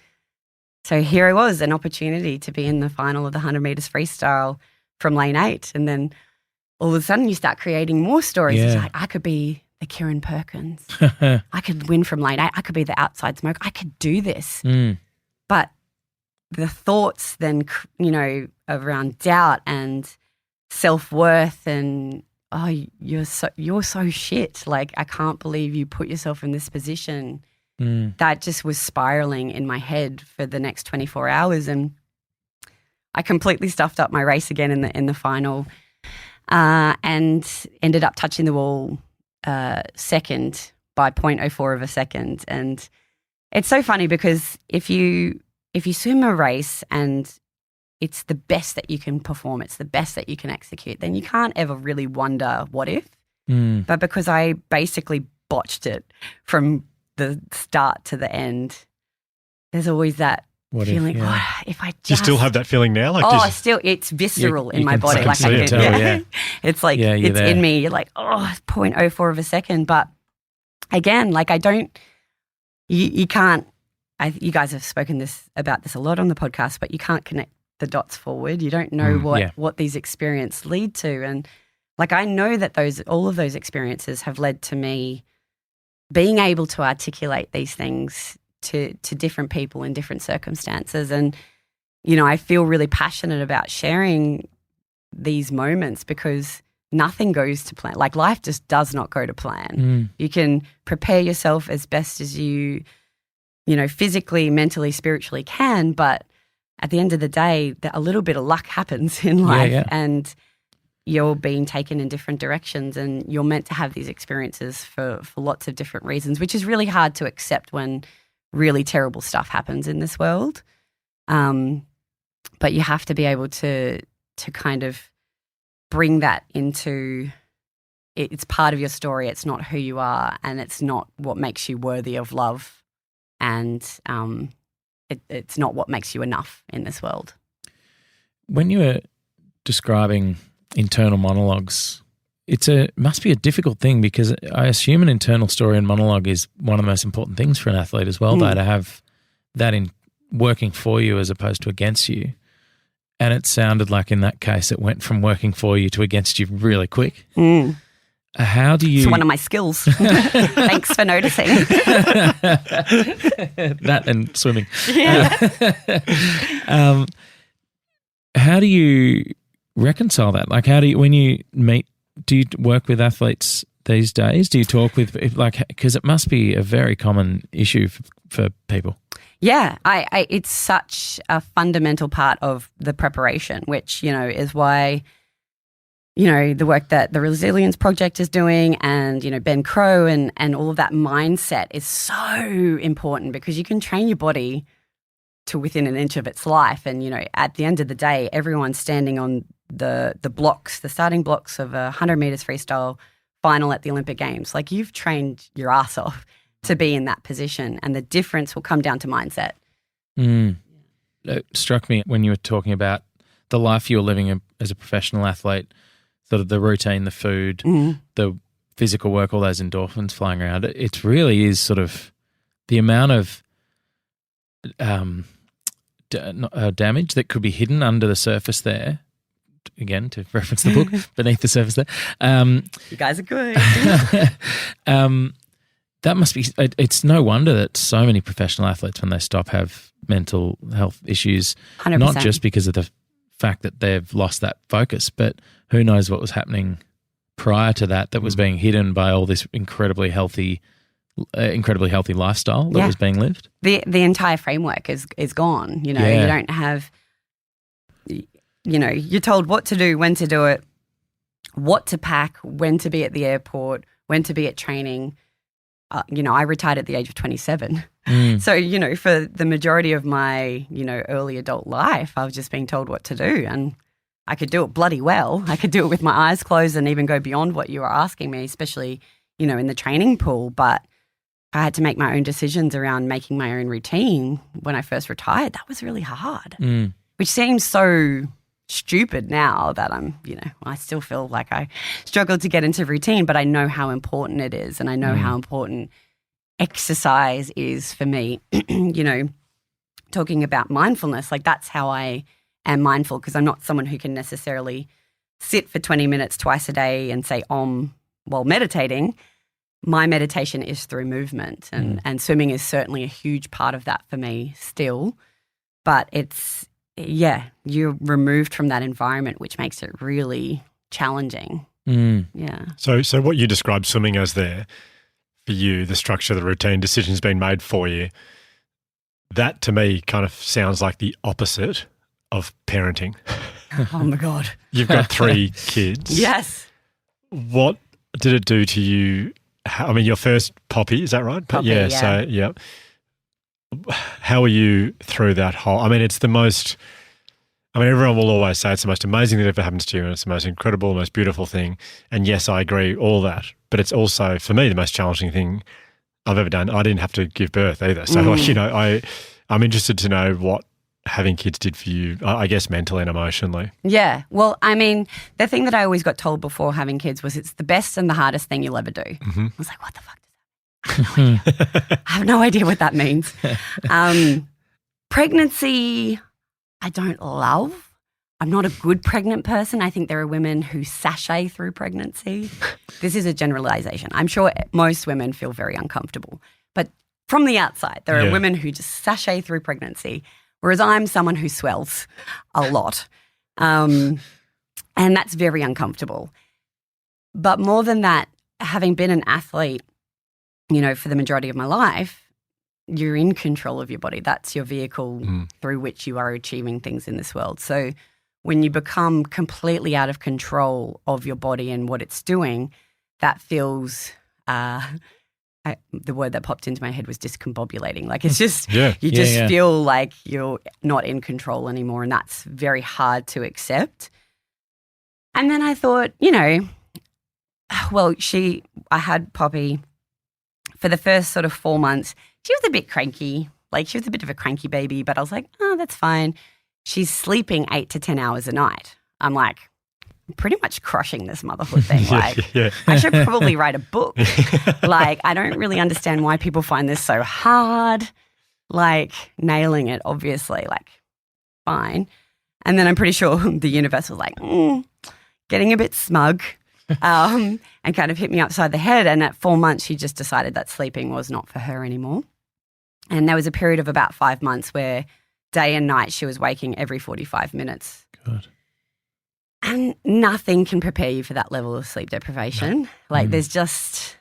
So here I was, an opportunity to be in the final of the 100 meters freestyle from lane 8. And then all of a sudden you start creating more stories. Yeah. It's like, I could be the Kieran Perkins. I could win from lane 8. I could be the outside smoke. I could do this. But the thoughts then, you know, around doubt and self-worth and, oh, you're so shit. Like, I can't believe you put yourself in this position. That just was spiraling in my head for the next 24 hours. And I completely stuffed up my race again in the final and ended up touching the wall second by 0.04 of a second. And it's so funny because if you swim a race and it's the best that you can perform, it's the best that you can execute, then you can't ever really wonder what if. But because I basically botched it from the start to the end, there's always that What feeling, if, "Oh, if I just... Do you still have that feeling now? Like, still, it's visceral in you my can body. Like, see it, yeah. It's like, Yeah, you're it's there. in me. You're like, oh, 0.04 of a second. But again, like you can't, you guys have spoken about this a lot on the podcast, but you can't connect the dots forward. You don't know what these experiences lead to. And like, I know that all of those experiences have led to me being able to articulate these things to different people in different circumstances. And, I feel really passionate about sharing these moments because nothing goes to plan. Like, life just does not go to plan. You can prepare yourself as best as you physically, mentally, spiritually can, but at the end of the day, a little bit of luck happens in life and you're being taken in different directions and you're meant to have these experiences for lots of different reasons, which is really hard to accept when really terrible stuff happens in this world. But you have to be able to kind of bring that into, it's part of your story. It's not who you are and it's not what makes you worthy of love. And it's not what makes you enough in this world. When you were describing internal monologues, must be a difficult thing because I assume an internal story and monologue is one of the most important things for an athlete as well, though, to have that in working for you as opposed to against you. And it sounded like in that case it went from working for you to against you really quick. How do you... It's one of my skills. Thanks for noticing. That and swimming. How do you reconcile that? Like, when you meet, do you work with athletes these days? Do you talk with, because it must be a very common issue for people. Yeah, it's such a fundamental part of the preparation, which, is why, the work that the Resilience Project is doing and, Ben Crow and all of that mindset is so important because you can train your body to within an inch of its life. And, at the end of the day, everyone's standing on the blocks, the starting blocks of a 100 meters freestyle final at the Olympic Games. Like, you've trained your ass off to be in that position, and the difference will come down to mindset. It struck me when you were talking about the life you're living as a professional athlete, sort of the routine, the food, the physical work, all those endorphins flying around. It really is sort of the amount of damage that could be hidden under the surface there. Again, to reference the book, Beneath the Surface there. You guys are good. That must be, it's no wonder that so many professional athletes, when they stop, have mental health issues, 100%. Not just because of the fact that they've lost that focus, but who knows what was happening prior to that was being hidden by all this incredibly healthy lifestyle that was being lived. The entire framework is gone. You don't have, you're told what to do, when to do it, what to pack, when to be at the airport, when to be at training. I retired at the age of 27. So, for the majority of my, early adult life, I was just being told what to do, and I could do it bloody well. I could do it with my eyes closed and even go beyond what you were asking me, especially, in the training pool. But I had to make my own decisions around making my own routine when I first retired. That was really hard, which seems so stupid now that I'm, I still feel like I struggle to get into routine, but I know how important it is, and I know how important exercise is for me. Talking about mindfulness, like, that's how I am mindful, because I'm not someone who can necessarily sit for 20 minutes twice a day and say Om while meditating. My meditation is through movement, and swimming is certainly a huge part of that for me still, but you're removed from that environment, which makes it really challenging. Yeah. So what you described swimming as there, for you, the structure, the routine, decisions being made for you, that to me kind of sounds like the opposite of parenting. Oh my God. You've got 3 kids. Yes. What did it do to you? I mean, your first Poppy, is that right? Poppy, yeah. So, yeah. How are you through that whole, it's the most, everyone will always say it's the most amazing thing that ever happens to you, and it's the most incredible, most beautiful thing. And yes, I agree, all that. But it's also, for me, the most challenging thing I've ever done. I didn't have to give birth either. So, I'm interested to know what having kids did for you, I guess mentally and emotionally. Yeah. Well, I mean, the thing that I always got told before having kids was it's the best and the hardest thing you'll ever do. I was like, what the fuck does that mean? I have no idea what that means. Pregnancy, I don't love. I'm not a good pregnant person. I think there are women who sashay through pregnancy. This is a generalization. I'm sure most women feel very uncomfortable. But from the outside, there are women who just sashay through pregnancy, whereas I'm someone who swells a lot. And that's very uncomfortable. But more than that, having been an athlete, you know, for the majority of my life, you're in control of your body. That's your vehicle through which you are achieving things in this world. So when you become completely out of control of your body and what it's doing, that feels the word that popped into my head was discombobulating. Like it's just, you just feel like you're not in control anymore, and that's very hard to accept. And then I thought, you know, well, I had Poppy for the first sort of 4 months. She was a bit cranky. Like she was a bit of a cranky baby, but I was like, oh, that's fine. She's sleeping 8 to 10 hours a night. I'm like, I'm pretty much crushing this motherhood thing. Like, I should probably write a book. Like, I don't really understand why people find this so hard. Like, nailing it, obviously, like, fine. And then I'm pretty sure the universe was like, getting a bit smug and kind of hit me upside the head. And at 4 months, she just decided that sleeping was not for her anymore. And there was a period of about 5 months where day and night she was waking every 45 minutes. God. And nothing can prepare you for that level of sleep deprivation. No. Like there's just,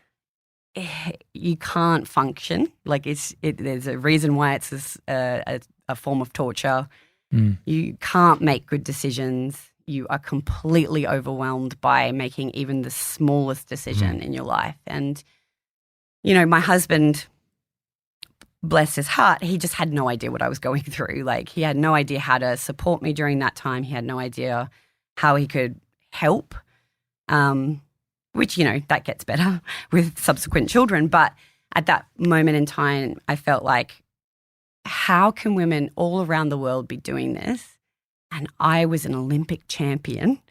you can't function. Like there's a reason why it's a form of torture. You can't make good decisions. You are completely overwhelmed by making even the smallest decision in your life. And, you know, my husband, bless his heart, he just had no idea what I was going through. Like he had no idea how to support me during that time. He had no idea how he could help, which, you know, that gets better with subsequent children. But at that moment in time, I felt like, how can women all around the world be doing this? And I was an Olympic champion.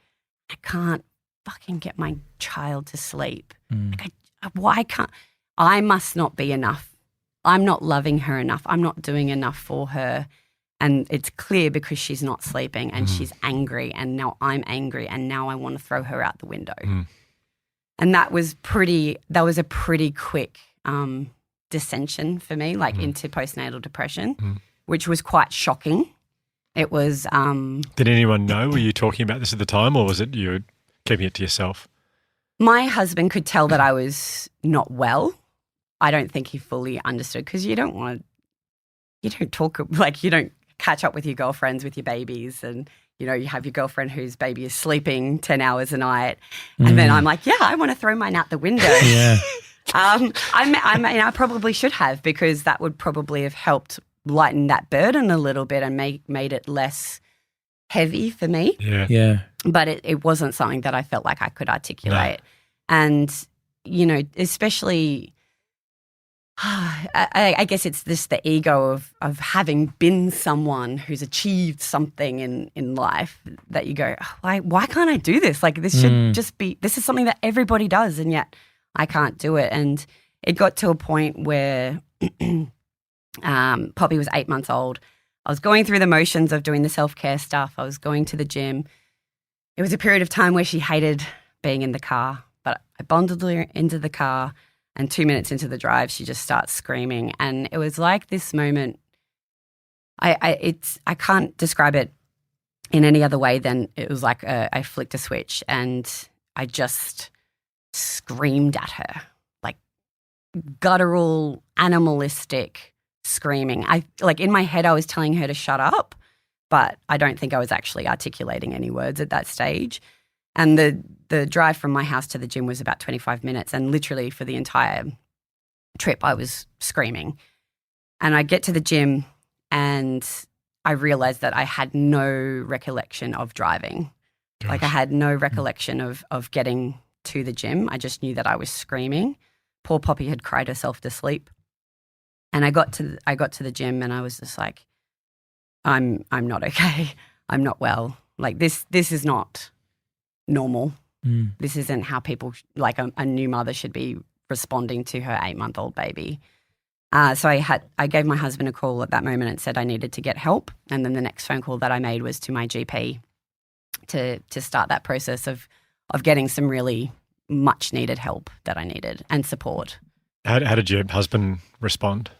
I can't fucking get my child to sleep. Like why can't, I must not be enough. I'm not loving her enough. I'm not doing enough for her. And it's clear because she's not sleeping and she's angry, and now I'm angry, and now I want to throw her out the window. And that was a pretty quick dissension for me, like into postnatal depression, which was quite shocking. It was. Did anyone know? Were you talking about this at the time, or was it you were keeping it to yourself? My husband could tell that I was not well. I don't think he fully understood, because you don't talk, like you don't catch up with your girlfriends with your babies, and you know you have your girlfriend whose baby is sleeping 10 hours a night, and then I'm like, yeah, I want to throw mine out the window. I mean, I probably should have, because that would probably have helped lighten that burden a little bit and made it less heavy for me. But it wasn't something that I felt like I could articulate. No. And you know, especially. I guess it's just the ego of having been someone who's achieved something in life that you go, why can't I do this? Like this should just be, this is something that everybody does, and yet I can't do it. And it got to a point where Poppy was 8 months old. I was going through the motions of doing the self-care stuff. I was going to the gym. It was a period of time where she hated being in the car, but I bundled her into the car. And 2 minutes into the drive, she just starts screaming. And it was like this moment, I can't describe it in any other way than it was like I flicked a switch and I just screamed at her, like guttural, animalistic screaming. Like in my head, I was telling her to shut up, but I don't think I was actually articulating any words at that stage. And the drive from my house to the gym was about 25 minutes, and literally for the entire trip I was screaming. And I get to the gym and I realized that I had no recollection of driving. Gosh. Like I had no recollection of getting to the gym. I just knew that I was screaming. Poor Poppy had cried herself to sleep. And I got to the gym and I was just like, I'm not okay. I'm not well. Like this is not normal. This isn't how people like a new mother should be responding to her 8-month-old baby. So I gave my husband a call at that moment and said I needed to get help. And then the next phone call that I made was to my GP to start that process of getting some really much needed help that I needed and support. How did your husband respond?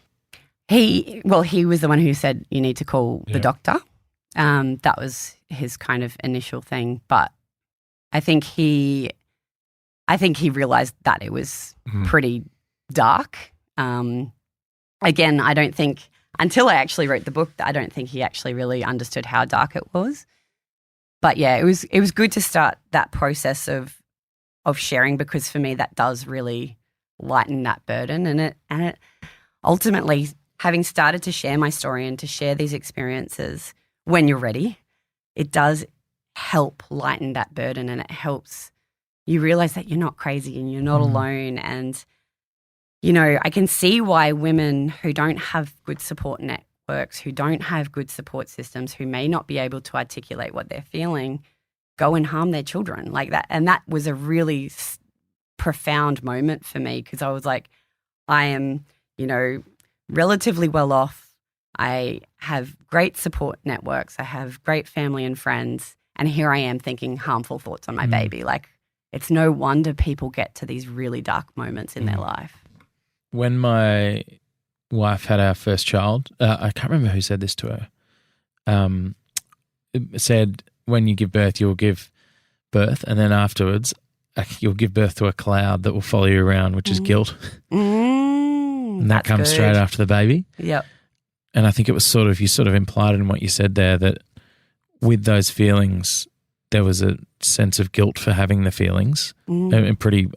He was the one who said you need to call the doctor. That was his kind of initial thing, but I think he realized that it was pretty dark. Again, I don't think until I actually wrote the book, I don't think he actually really understood how dark it was. But yeah, it was good to start that process of sharing, because for me that does really lighten that burden, and it ultimately, having started to share my story and to share these experiences when you're ready, it does help lighten that burden, and it helps you realize that you're not crazy and you're not alone. And, you know, I can see why women who don't have good support networks, who don't have good support systems, who may not be able to articulate what they're feeling, go and harm their children like that. And that was a really profound moment for me, because I was like, I am, you know, relatively well off. I have great support networks. I have great family and friends. And here I am thinking harmful thoughts on my baby. Like, it's no wonder people get to these really dark moments in their life. When my wife had our first child, I can't remember who said this to her. It said, when you give birth, you'll give birth, and then afterwards you'll give birth to a cloud that will follow you around, which is guilt. And that comes straight after the baby. Yep. And I think it was you sort of implied in what you said there that with those feelings, there was a sense of guilt for having the feelings, and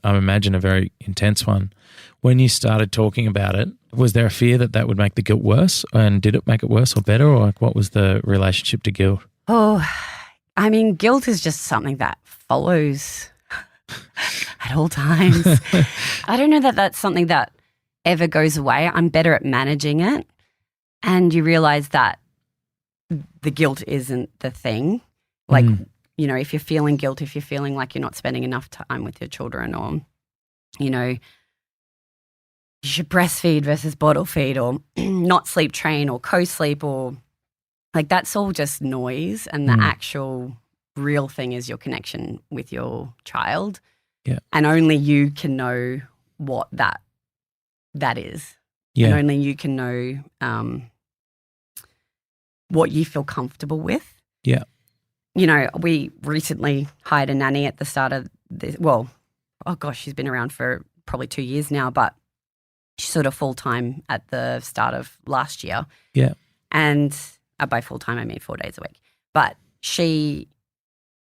I imagine a very intense one. When you started talking about it, was there a fear that would make the guilt worse? And did it make it worse or better? Or like, what was the relationship to guilt? Oh, I mean, guilt is just something that follows at all times. I don't know that that's something that ever goes away. I'm better at managing it. And you realize that the guilt isn't the thing. Like, you know, if you're feeling guilt, if you're feeling like you're not spending enough time with your children, or, you know, you should breastfeed versus bottle feed, or not sleep train or co-sleep, or like, that's all just noise. And the actual real thing is your connection with your child. Yeah. And only you can know what that is. Yeah. And only you can know what you feel comfortable with. Yeah. You know, we recently hired a nanny at the start of this. Well, oh gosh, she's been around for probably 2 years now, but she's sort of full-time at the start of last year. Yeah. And by full-time, I mean 4 days a week. But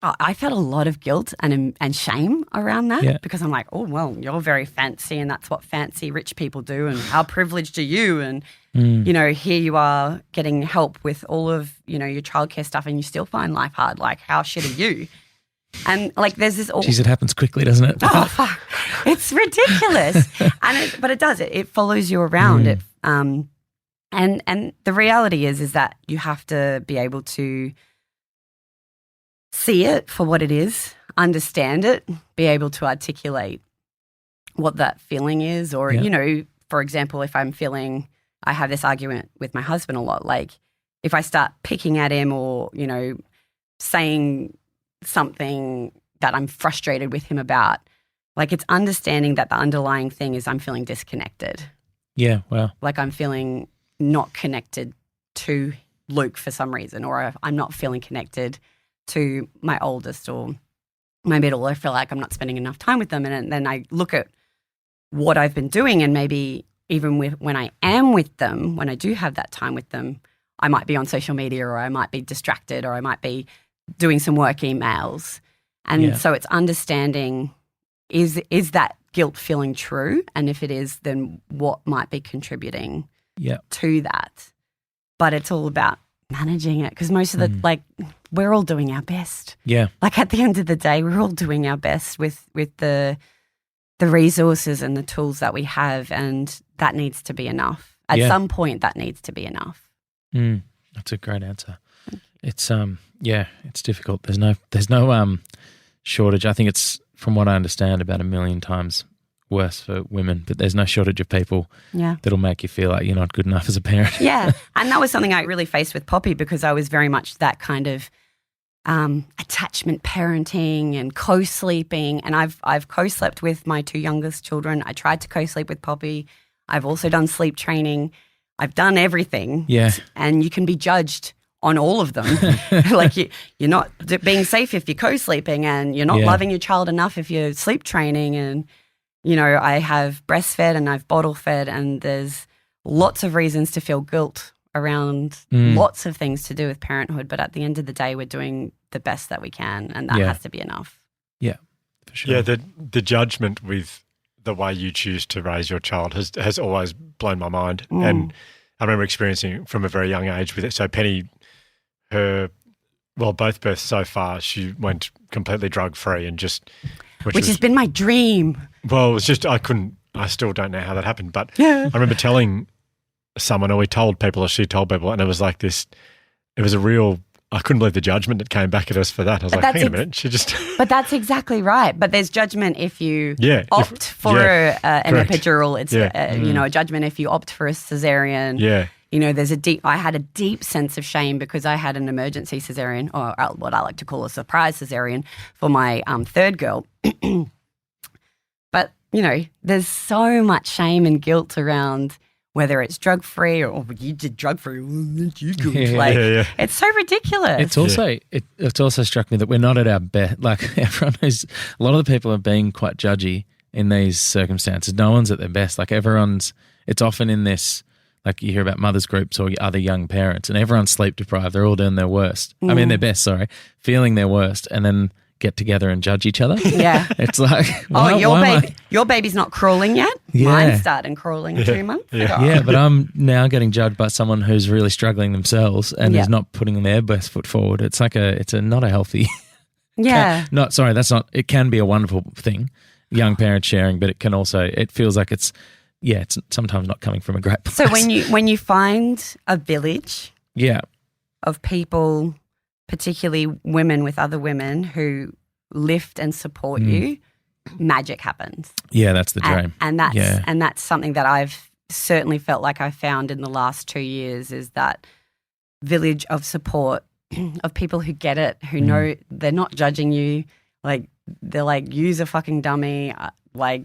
I felt a lot of guilt and shame around that, because I'm like, oh, well, you're very fancy and that's what fancy rich people do, and how privileged are you? And, you know, here you are getting help with all of, you know, your childcare stuff, and you still find life hard. Like, how shit are you? And like, there's this. Jeez, it happens quickly, doesn't it? Oh, fuck. It's ridiculous. But it does. It follows you around. It, and the reality is that you have to be able to see it for what it is, understand it, be able to articulate what that feeling is. Or, you know, for example, if I'm feeling, I have this argument with my husband a lot, like if I start picking at him, or, you know, saying something that I'm frustrated with him about, like, it's understanding that the underlying thing is I'm feeling disconnected. Yeah, wow. Like, I'm feeling not connected to Luke for some reason, or I'm not feeling connected to my oldest or my middle. I feel like I'm not spending enough time with them. And then I look at what I've been doing, and maybe even when I am with them, when I do have that time with them, I might be on social media, or I might be distracted, or I might be doing some work emails. And so it's understanding, is that guilt feeling true? And if it is, then what might be contributing to that? But it's all about managing it, because most of the, like, we're all doing our best. Yeah. Like, at the end of the day, we're all doing our best with the resources and the tools that we have, and that needs to be enough. At Yeah. some point, that needs to be enough. That's a great answer. It's it's difficult. There's no shortage. I think it's, from what I understand, about 1 million times worse for women, but there's no shortage of people that'll make you feel like you're not good enough as a parent. Yeah. And that was something I really faced with Poppy, because I was very much that kind of attachment parenting and co-sleeping. And I've co-slept with my 2 youngest children. I tried to co-sleep with Poppy. I've also done sleep training. I've done everything. Yeah. And you can be judged on all of them. Like you're not being safe if you're co-sleeping, and you're not loving your child enough if you're sleep training. And, I have breastfed and I've bottle fed, and there's lots of reasons to feel guilt around lots of things to do with parenthood. But at the end of the day, we're doing the best that we can, and that has to be enough. Yeah, for sure. Yeah, the judgment with the way you choose to raise your child has always blown my mind. And I remember experiencing it from a very young age with it. So Penny, both births so far, she went completely drug-free and just... Which has been my dream. Well, it was just, I still don't know how that happened. But I remember telling someone, or we told people, or she told people, and it was like this, it was a real... I couldn't believe the judgment that came back at us for that. I was like, hang on a minute, she just... But that's exactly right. But there's judgment if you opt for an epidural. It's, a judgment if you opt for a cesarean. Yeah. I had a deep sense of shame because I had an emergency cesarean, or what I like to call a surprise cesarean, for my 3rd girl. But, there's so much shame and guilt around whether it's drug-free or you did drug-free, that's you good. It's so ridiculous. It's also it's also struck me that we're not at our best. Like, everyone knows, a lot of the people are being quite judgy in these circumstances. No one's at their best. Like, it's often in this, like, you hear about mothers groups or other young parents, and everyone's sleep deprived. They're all doing their worst. I mean, their best, feeling their worst, and then get together and judge each other. Yeah. It's like, your baby's not crawling yet? Yeah. Mine's starting crawling 2 months ago. Yeah, but I'm now getting judged by someone who's really struggling themselves and is not putting their best foot forward. It's like it's not a healthy... Yeah. It can be a wonderful thing, young parents sharing, but it can also, it feels like it's sometimes not coming from a great place. So when you find a village of people, particularly women with other women who lift and support you, magic happens. Yeah, that's the dream. And that's something that I've certainly felt like I found in the last 2 years, is that village of support, of people who get it, who know they're not judging you. Like, they're like, use a fucking dummy, like,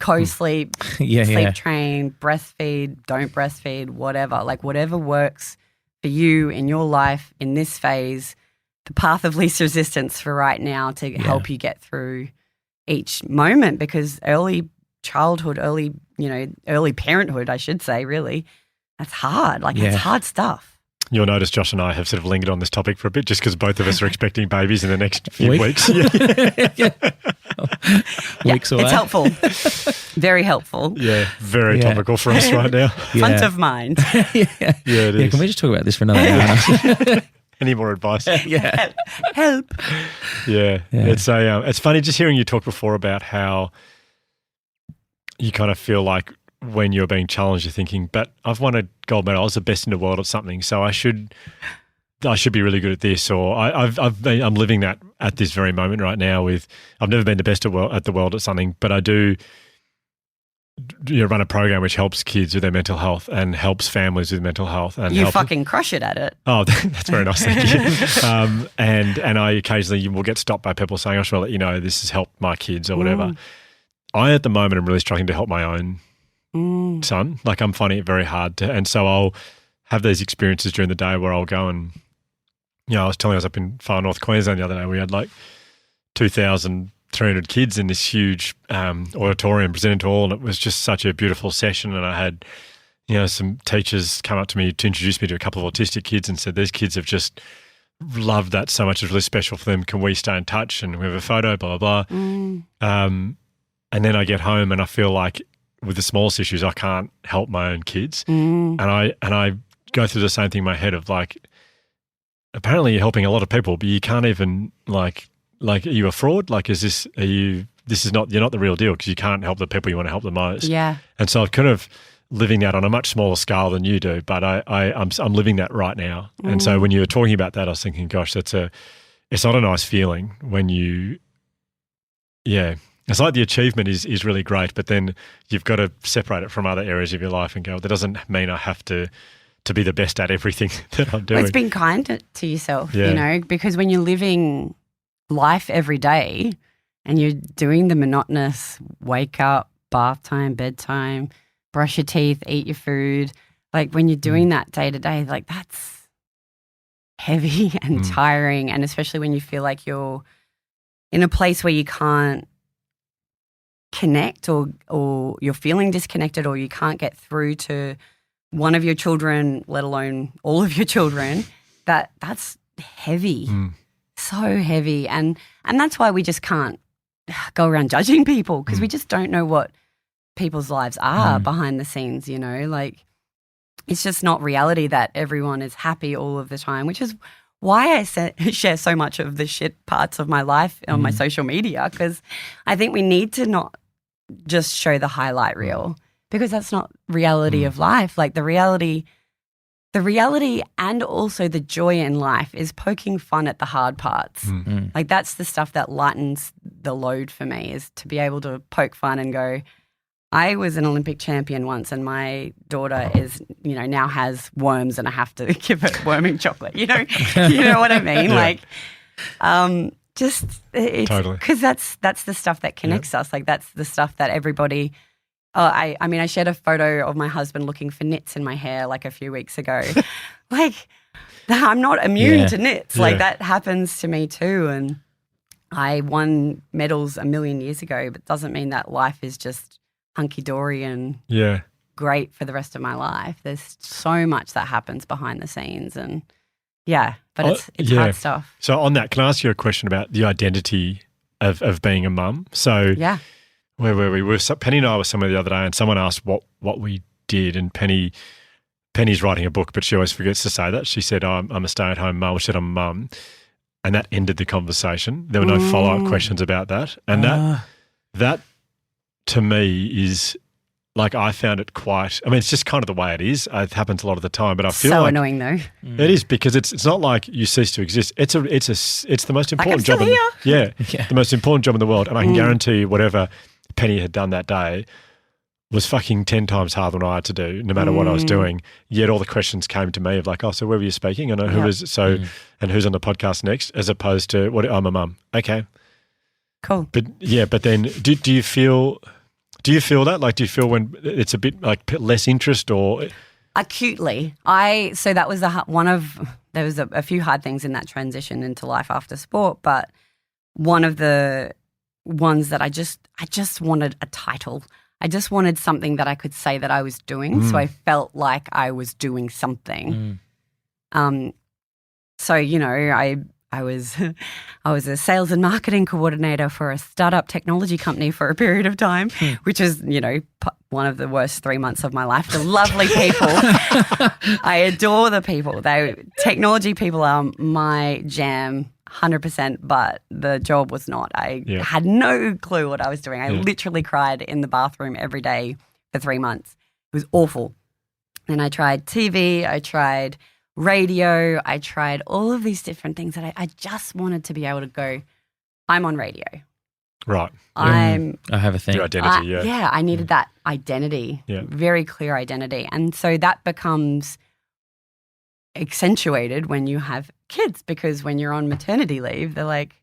co-sleep, sleep train, breastfeed, don't breastfeed, whatever. Like, whatever works for you in your life in this phase, the path of least resistance for right now, to help you get through each moment. Because early childhood, early parenthood, I should say, really, that's hard. Like, it's hard stuff. You'll notice Josh and I have sort of lingered on this topic for a bit, just because both of us are expecting babies in the next few weeks. Weeks away. It's helpful. Very helpful. Yeah, very topical for us right now. Front of mind. It is. Can we just talk about this for another hour? Any more advice? Help. Yeah. It's funny just hearing you talk before about how you kind of feel like when you're being challenged, you're thinking, but I've won a gold medal. I was the best in the world at something, so I should be really good at this. Or I'm living that at this very moment right now. I've never been the best at the world at something, but I do run a program which helps kids with their mental health and helps families with mental health. And you fucking crush it at it. Oh, that's very nice. Thank you. And I occasionally will get stopped by people saying, I just want to let you know this has helped my kids or whatever. I, at the moment, am really struggling to help my own son. Like, I'm finding it very hard and so I'll have these experiences during the day where I'll go and, I was up in far north Queensland the other day. We had like 2,300 kids in this huge auditorium presented to all, and it was just such a beautiful session. And I had, some teachers come up to me to introduce me to a couple of autistic kids and said, these kids have just loved that so much. It's really special for them. Can we stay in touch? And we have a photo, blah, blah, blah. And then I get home and I feel like with the smallest issues, I can't help my own kids. And I go through the same thing in my head of like, apparently you're helping a lot of people, but you can't even like, are you a fraud? Like, you're not the real deal because you can't help the people you want to help the most. Yeah. And so I've kind of living that on a much smaller scale than you do, but I'm living that right now. And so when you were talking about that, I was thinking, gosh, it's not a nice feeling when it's like the achievement is really great, but then you've got to separate it from other areas of your life and go, that doesn't mean I have to be the best at everything that I'm doing. Well, it's being kind to yourself, because when you're living life every day and you're doing the monotonous wake up, bath time, bedtime, brush your teeth, eat your food, like when you're doing that day to day, like that's heavy and tiring, and especially when you feel like you're in a place where you can't connect or you're feeling disconnected or you can't get through to one of your children, let alone all of your children, that's heavy, so heavy. And that's why we just can't go around judging people, because we just don't know what people's lives are behind the scenes, like it's just not reality that everyone is happy all of the time, which is why I share so much of the shit parts of my life on my social media, because I think we need to not just show the highlight reel, because that's not reality of life. Like the reality and also the joy in life is poking fun at the hard parts. Like that's the stuff that lightens the load for me, is to be able to poke fun and go, I was an Olympic champion once and my daughter is, now has worms and I have to give her worming chocolate, you know what I mean? Yeah. Like, just it's Totally. because that's the stuff that connects us. Like that's the stuff that everybody. I shared a photo of my husband looking for nits in my hair like a few weeks ago. Like I'm not immune to nits. Like that happens to me too. And I won medals a million years ago, but doesn't mean that life is just hunky dory and great for the rest of my life. There's so much that happens behind the scenes, and but it's hard stuff. So on that, can I ask you a question about the identity of being a mum? So where were we? Penny and I were somewhere the other day, and someone asked what we did, and Penny's writing a book, but she always forgets to say that. She said, I'm a stay-at-home mum. She said, I'm a mum. And that ended the conversation. There were no follow-up questions about that. And that to me is like, I found it quite, it's just kind of the way it is. It happens a lot of the time, but I feel so like annoying though. It is, because it's not like you cease to exist. It's the most important job. The most important job in the world. And I can guarantee you whatever Penny had done that day was fucking 10 times harder than I had to do, no matter what I was doing. Yet all the questions came to me of like, oh, so where were you speaking? And who is so, and who's on the podcast next? As opposed to I'm a mum. Okay, cool. But then do you feel that? Like, do you feel when it's a bit like less interest or acutely? So that was there was a few hard things in that transition into life after sport, but one of the ones that I just wanted a title. I just wanted something that I could say that I was doing, so I felt like I was doing something. So I was a sales and marketing coordinator for a startup technology company for a period of time, which is one of the worst 3 months of my life. The lovely people, I adore the people. Technology people are my jam. 100%, but the job was not. I had no clue what I was doing. I literally cried in the bathroom every day for 3 months. It was awful. And I tried TV, I tried radio, I tried all of these different things that I just wanted to be able to go, I'm on radio. Right. I have a thing. Your identity, I needed that identity, very clear identity. And so that becomes accentuated when you have kids, because when you're on maternity leave, they're like,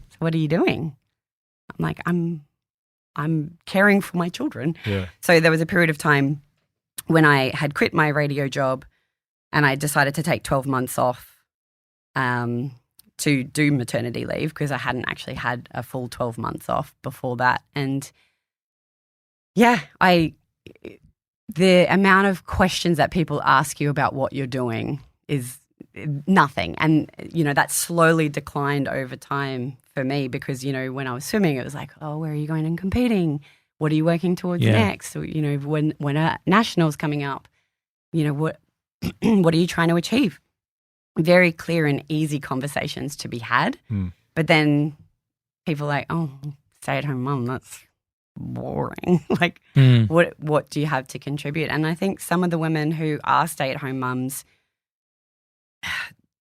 so what are you doing? I'm like, I'm caring for my children. Yeah. So there was a period of time when I had quit my radio job and I decided to take 12 months off to do maternity leave, because I hadn't actually had a full 12 months off before that. And the amount of questions that people ask you about what you're doing is nothing. And, that slowly declined over time for me, because, when I was swimming, it was like, oh, where are you going and competing? What are you working towards next? Or, when a national's coming up, what are you trying to achieve? Very clear and easy conversations to be had. But then people are like, oh, stay-at-home mum, that's boring. Like, what do you have to contribute? And I think some of the women who are stay-at-home mums,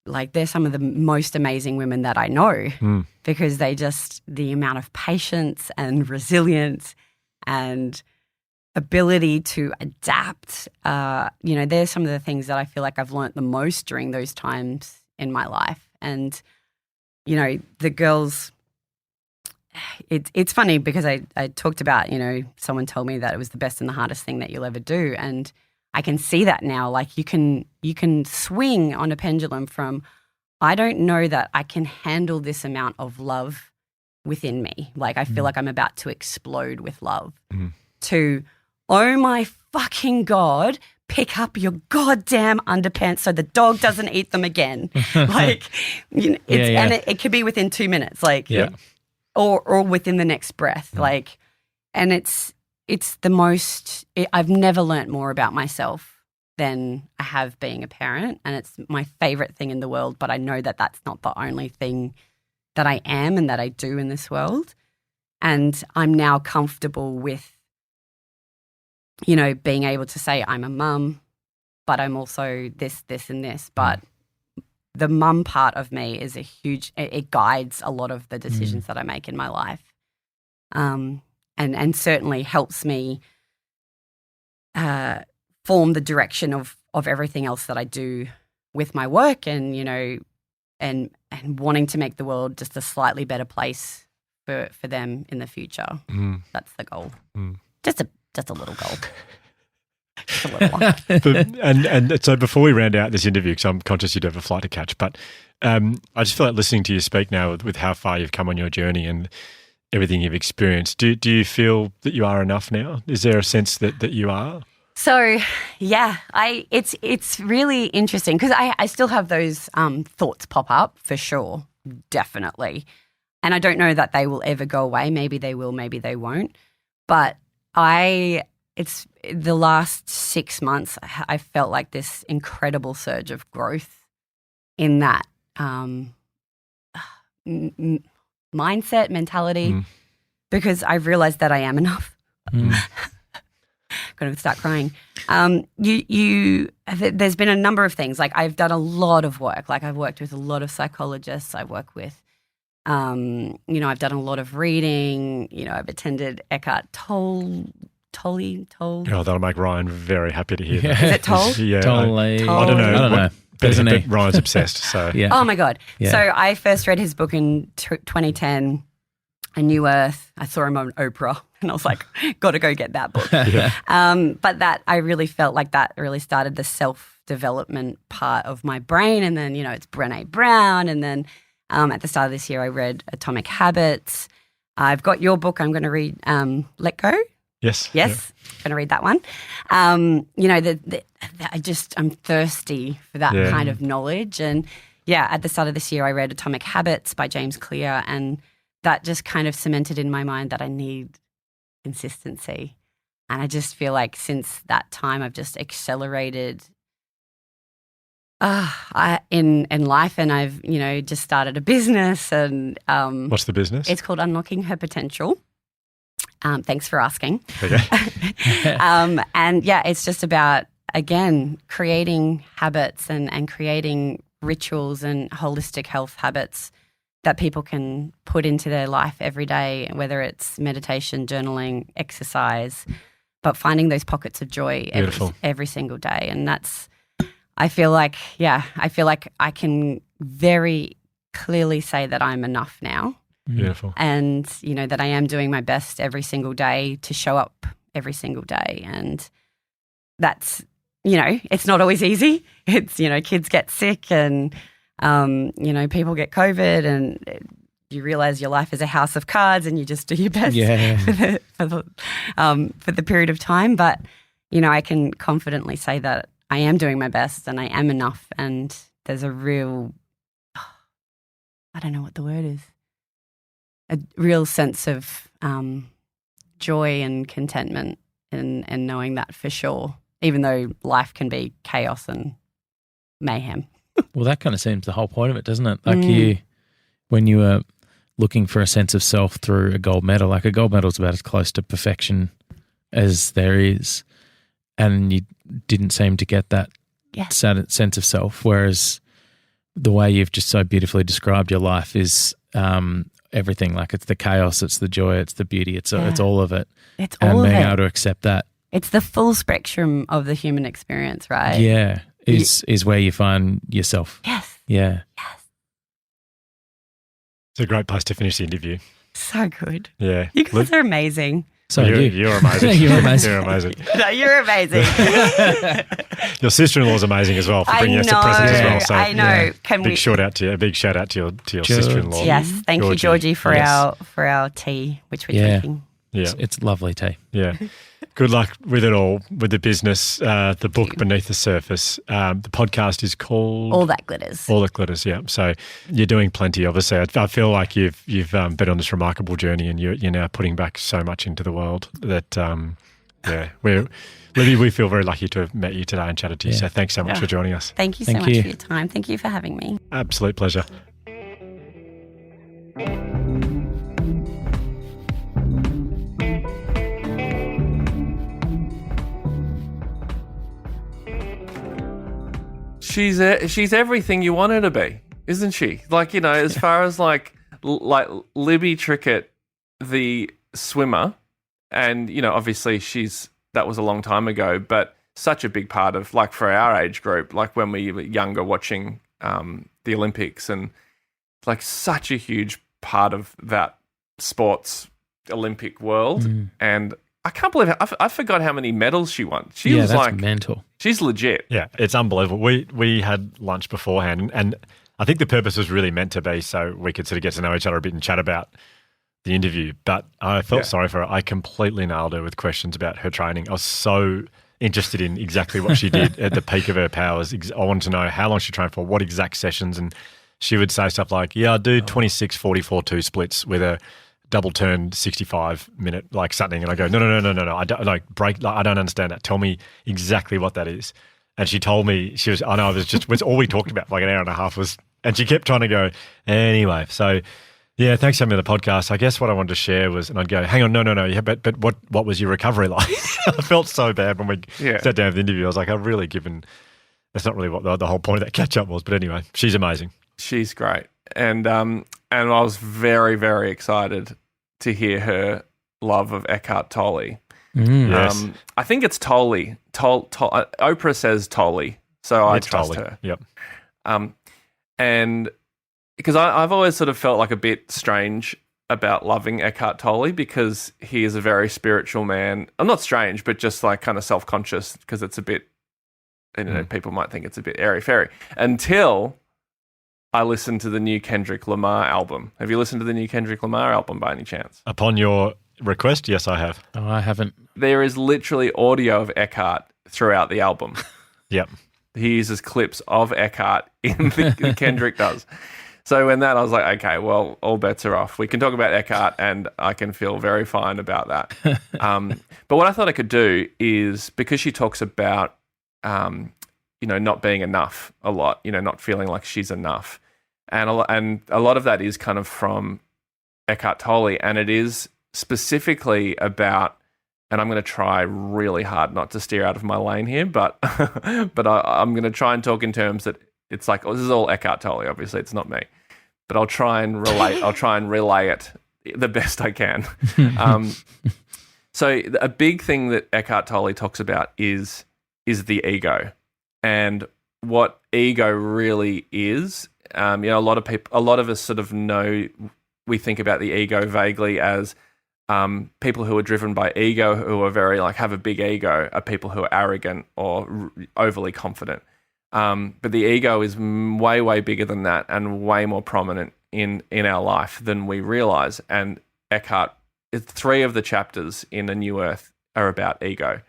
like, they're some of the most amazing women that I know because they just, the amount of patience and resilience and ability to adapt, they're some of the things that I feel like I've learnt the most during those times in my life. And, the girls, it's funny because I talked about, someone told me that it was the best and the hardest thing that you'll ever do. And I can see that now. Like, you can swing on a pendulum from, I don't know that I can handle this amount of love within me. Like, I feel like I'm about to explode with love, to, oh my fucking God, pick up your goddamn underpants so the dog doesn't eat them again. Like, and it could be within 2 minutes, like, or within the next breath. Like, and it's the most, I've never learnt more about myself than I have being a parent, and it's my favorite thing in the world, but I know that that's not the only thing that I am and that I do in this world. And I'm now comfortable with, being able to say I'm a mum, but I'm also this, and this. But the mum part of me is it guides a lot of the decisions that I make in my life. And certainly helps me form the direction of everything else that I do with my work, and and wanting to make the world just a slightly better place for them in the future. That's the goal. Just a little goal. Just a little one. and so before we round out this interview, because I'm conscious you do have a flight to catch, but I just feel like listening to you speak now with how far you've come on your journey and everything you've experienced. Do you feel that you are enough now? Is there a sense that you are? So, yeah, it's really interesting because I still have those thoughts pop up for sure, definitely. And I don't know that they will ever go away. Maybe they will, maybe they won't. But it's the last 6 months, I felt like this incredible surge of growth in that mindset, mentality, because I realized that I am enough. Going to start crying. There's been a number of things. Like, I've done a lot of work. Like, I've worked with a lot of psychologists. I work with, I've done a lot of reading. I've attended Eckhart Tolle. Oh, that'll make Ryan very happy to hear that. Is it Tolle? Yeah. Tolle. I don't know. But Ryan's obsessed. So Yeah. Oh my God. Yeah. So I first read his book in 2010, A New Earth. I saw him on Oprah and I was like, got to go get that book. But that, I really felt like that really started the self-development part of my brain. And then, it's Brené Brown. And then at the start of this year, I read Atomic Habits. I've got your book. I'm going to read Let Go. Yes. I'm going to read that one. I'm thirsty for that kind of knowledge. And at the start of this year, I read Atomic Habits by James Clear, and that just kind of cemented in my mind that I need consistency. And I just feel like since that time, I've just accelerated in life, and I've, just started a business. And what's the business? It's called Unlocking Her Potential. Thanks for asking. Okay. It's just about, again, creating habits and creating rituals and holistic health habits that people can put into their life every day, whether it's meditation, journaling, exercise, but finding those pockets of joy every single day. And that's, I feel like I can very clearly say that I'm enough now. Beautiful. And, that I am doing my best every single day to show up every single day. And that's, it's not always easy. It's, kids get sick and, people get COVID, and you realize your life is a house of cards and you just do your best for the period of time. But, I can confidently say that I am doing my best and I am enough. And there's a real, I don't know what the word is, a real sense of joy and contentment and knowing that for sure, even though life can be chaos and mayhem. Well, that kind of seems the whole point of it, doesn't it? Like when you were looking for a sense of self through a gold medal. Like a gold medal is about as close to perfection as there is, and you didn't seem to get that sense of self, whereas the way you've just so beautifully described your life is everything. Like it's the chaos, it's the joy, it's the beauty, it's all of it. It's all of it. And being able to accept that. It's the full spectrum of the human experience, right? Yeah, is where you find yourself. Yes. Yeah. Yes. It's a great place to finish the interview. So good. Yeah. You guys are amazing. So you're amazing. You're amazing. You're amazing. No, you're amazing. Your sister-in-law is amazing as well for bringing us a present as well. So I know. Can big shout out to you. A big shout out to your sister-in-law. Yes, thank you, Georgie, for Yes. our tea, which we're drinking. Yeah. It's lovely tea. Yeah. Good luck with it all, with the business, the book Beneath the Surface. The podcast is called All That Glitters. All That Glitters, yeah. So you're doing plenty, obviously. I feel like you've been on this remarkable journey, and you're now putting back so much into the world that, Libby, we feel very lucky to have met you today and chatted to you. Yeah. So thanks so much for joining us. Thank you so Thank much you. for your time. Thank you for having me. Absolute pleasure. She's everything you want her to be, isn't she? Like, as far as like Libby Trickett, the swimmer, and obviously that was a long time ago, but such a big part of, like, for our age group, like when we were younger watching the Olympics, and like such a huge part of that sports Olympic world. And I can't believe I forgot how many medals she won. She was that's like mental. She's legit. Yeah, it's unbelievable. We had lunch beforehand, and I think the purpose was really meant to be so we could sort of get to know each other a bit and chat about the interview. But I felt sorry for her. I completely nailed her with questions about her training. I was so interested in exactly what she did at the peak of her powers. I wanted to know how long she trained for, what exact sessions, and she would say stuff like, I do 26, 44, 2 splits with a double turn 65-minute like something, and I go, no, I don't I don't understand that. Tell me exactly what that is. And she told me was all we talked about for like an hour and a half was, and she kept trying to go anyway. So yeah, thanks for having me on the podcast. I guess what I wanted to share was, and I'd go, hang on, no, yeah, but what was your recovery like? I felt so bad when we sat down for the interview. I was like, I've really given. That's not really what the whole point of that catch up was, but anyway, she's amazing. She's great, and I was very, very excited to hear her love of Eckhart Tolle. Yes. I think it's Tolle. Oprah says Tolle, so I trust her. Yep. And because I've always sort of felt like a bit strange about loving Eckhart Tolle, because he is a very spiritual man. I'm not strange, but just like kind of self-conscious, because it's a bit, people might think it's a bit airy-fairy. Until I listened to the new Kendrick Lamar album. Have you listened to the new Kendrick Lamar album by any chance? Upon your request, yes, I have. Oh, I haven't. There is literally audio of Eckhart throughout the album. Yep. He uses clips of Eckhart in the Kendrick does. So in that, I was like, okay, well, all bets are off. We can talk about Eckhart, and I can feel very fine about that. But what I thought I could do is, because she talks about, not being enough a lot, not feeling like she's enough. And a lot of that is kind of from Eckhart Tolle, and it is specifically about, and I'm going to try really hard not to steer out of my lane here, but I'm going to try and talk in terms that it's like, this is all Eckhart Tolle, obviously it's not me, but I'll try and relay it the best I can. So a big thing that Eckhart Tolle talks about is the ego, and what ego really is. A lot of us sort of know, we think about the ego vaguely as people who are driven by ego, who are very have a big ego, are people who are arrogant or overly confident. But the ego is way, way bigger than that, and way more prominent in our life than we realize. And Eckhart, 3 of the chapters in A New Earth are about ego,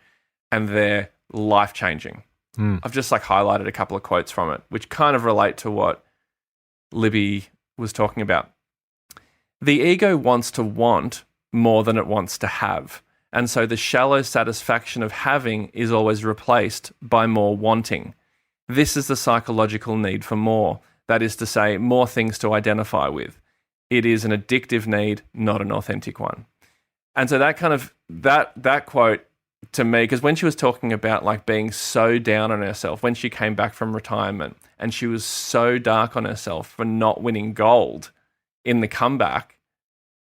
and they're life-changing. I've just highlighted a couple of quotes from it, which kind of relate to what Libby was talking about. The ego wants to want more than it wants to have. And so the shallow satisfaction of having is always replaced by more wanting. This is the psychological need for more. That is to say, more things to identify with. It is an addictive need, not an authentic one. And so that kind of that quote to me, because when she was talking about like being so down on herself when she came back from retirement, and she was so dark on herself for not winning gold in the comeback,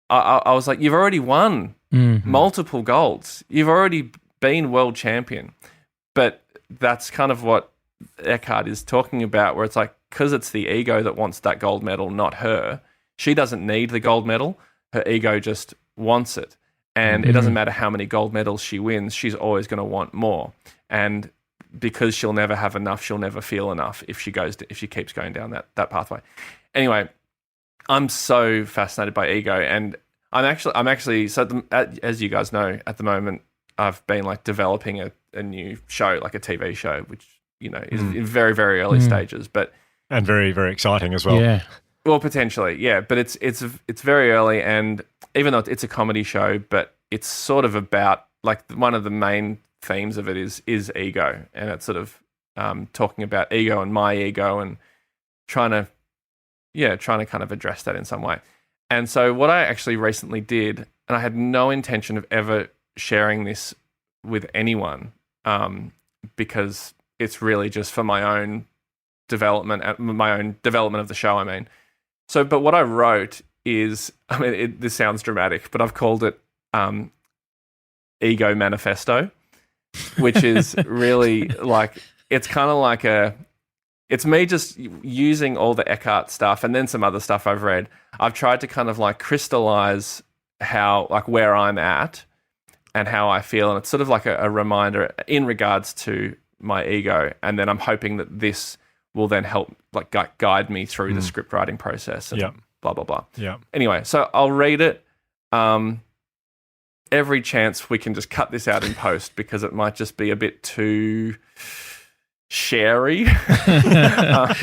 I was like, you've already won multiple golds. You've already been world champion. But that's kind of what Eckhart is talking about, where it's like, because it's the ego that wants that gold medal, not her. She doesn't need the gold medal. Her ego just wants it. And it doesn't matter how many gold medals she wins, she's always going to want more. And because she'll never have enough, she'll never feel enough if she keeps going down that pathway. Anyway, I'm so fascinated by ego, and I'm actually so as you guys know, at the moment I've been like developing a new show, like a TV show, which is in very, very early stages, and very, very exciting as well. Yeah. Well, potentially, yeah, but it's very early, and even though it's a comedy show, but it's sort of about like one of the main themes of it is ego, and it's sort of talking about ego and my ego, and trying to kind of address that in some way. And so what I actually recently did, and I had no intention of ever sharing this with anyone, because it's really just for my own development of the show, I mean. So, but what I wrote is, this sounds dramatic, but I've called it Ego Manifesto, which is really like, it's kind of like it's me just using all the Eckhart stuff and then some other stuff I've read. I've tried to kind of like crystallize where I'm at and how I feel. And it's sort of like a reminder in regards to my ego. And then I'm hoping that this will then help like guide me through the script writing process and blah, blah, blah. Yeah. Anyway, so I'll read it. Every chance we can just cut this out in post because it might just be a bit too sherry. I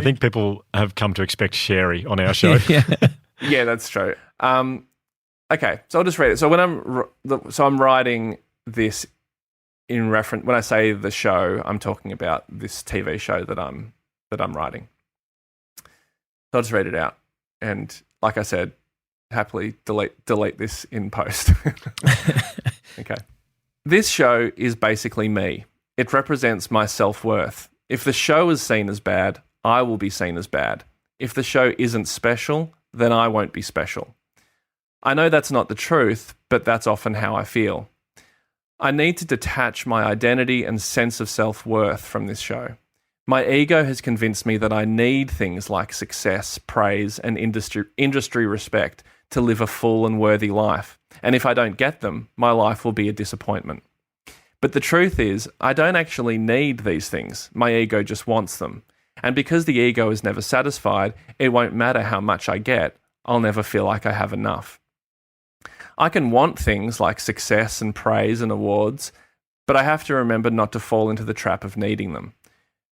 think people have come to expect sherry on our show. Yeah, that's true. Okay, so I'll just read it. So when I'm writing this in reference, when I say the show, I'm talking about this TV show that I'm writing. So I'll just read it out, and like I said, happily delete this in post. Okay. This show is basically me. It represents my self-worth. If the show is seen as bad, I will be seen as bad. If the show isn't special, then I won't be special. I know that's not the truth, but that's often how I feel. I need to detach my identity and sense of self-worth from this show. My ego has convinced me that I need things like success, praise, and industry respect to live a full and worthy life. And if I don't get them, my life will be a disappointment. But the truth is, I don't actually need these things. My ego just wants them. And because the ego is never satisfied, it won't matter how much I get. I'll never feel like I have enough. I can want things like success and praise and awards, but I have to remember not to fall into the trap of needing them.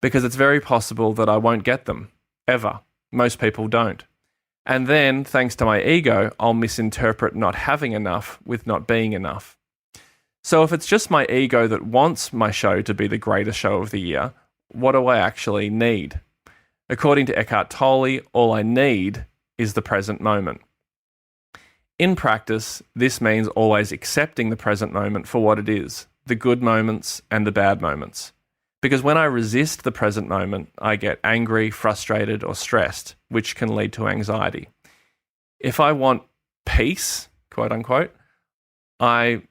Because it's very possible that I won't get them, ever. Most people don't. And then, thanks to my ego, I'll misinterpret not having enough with not being enough. So if it's just my ego that wants my show to be the greatest show of the year, what do I actually need? According to Eckhart Tolle, all I need is the present moment. In practice, this means always accepting the present moment for what it is, the good moments and the bad moments. Because when I resist the present moment, I get angry, frustrated, or stressed, which can lead to anxiety. If I want peace, quote unquote, I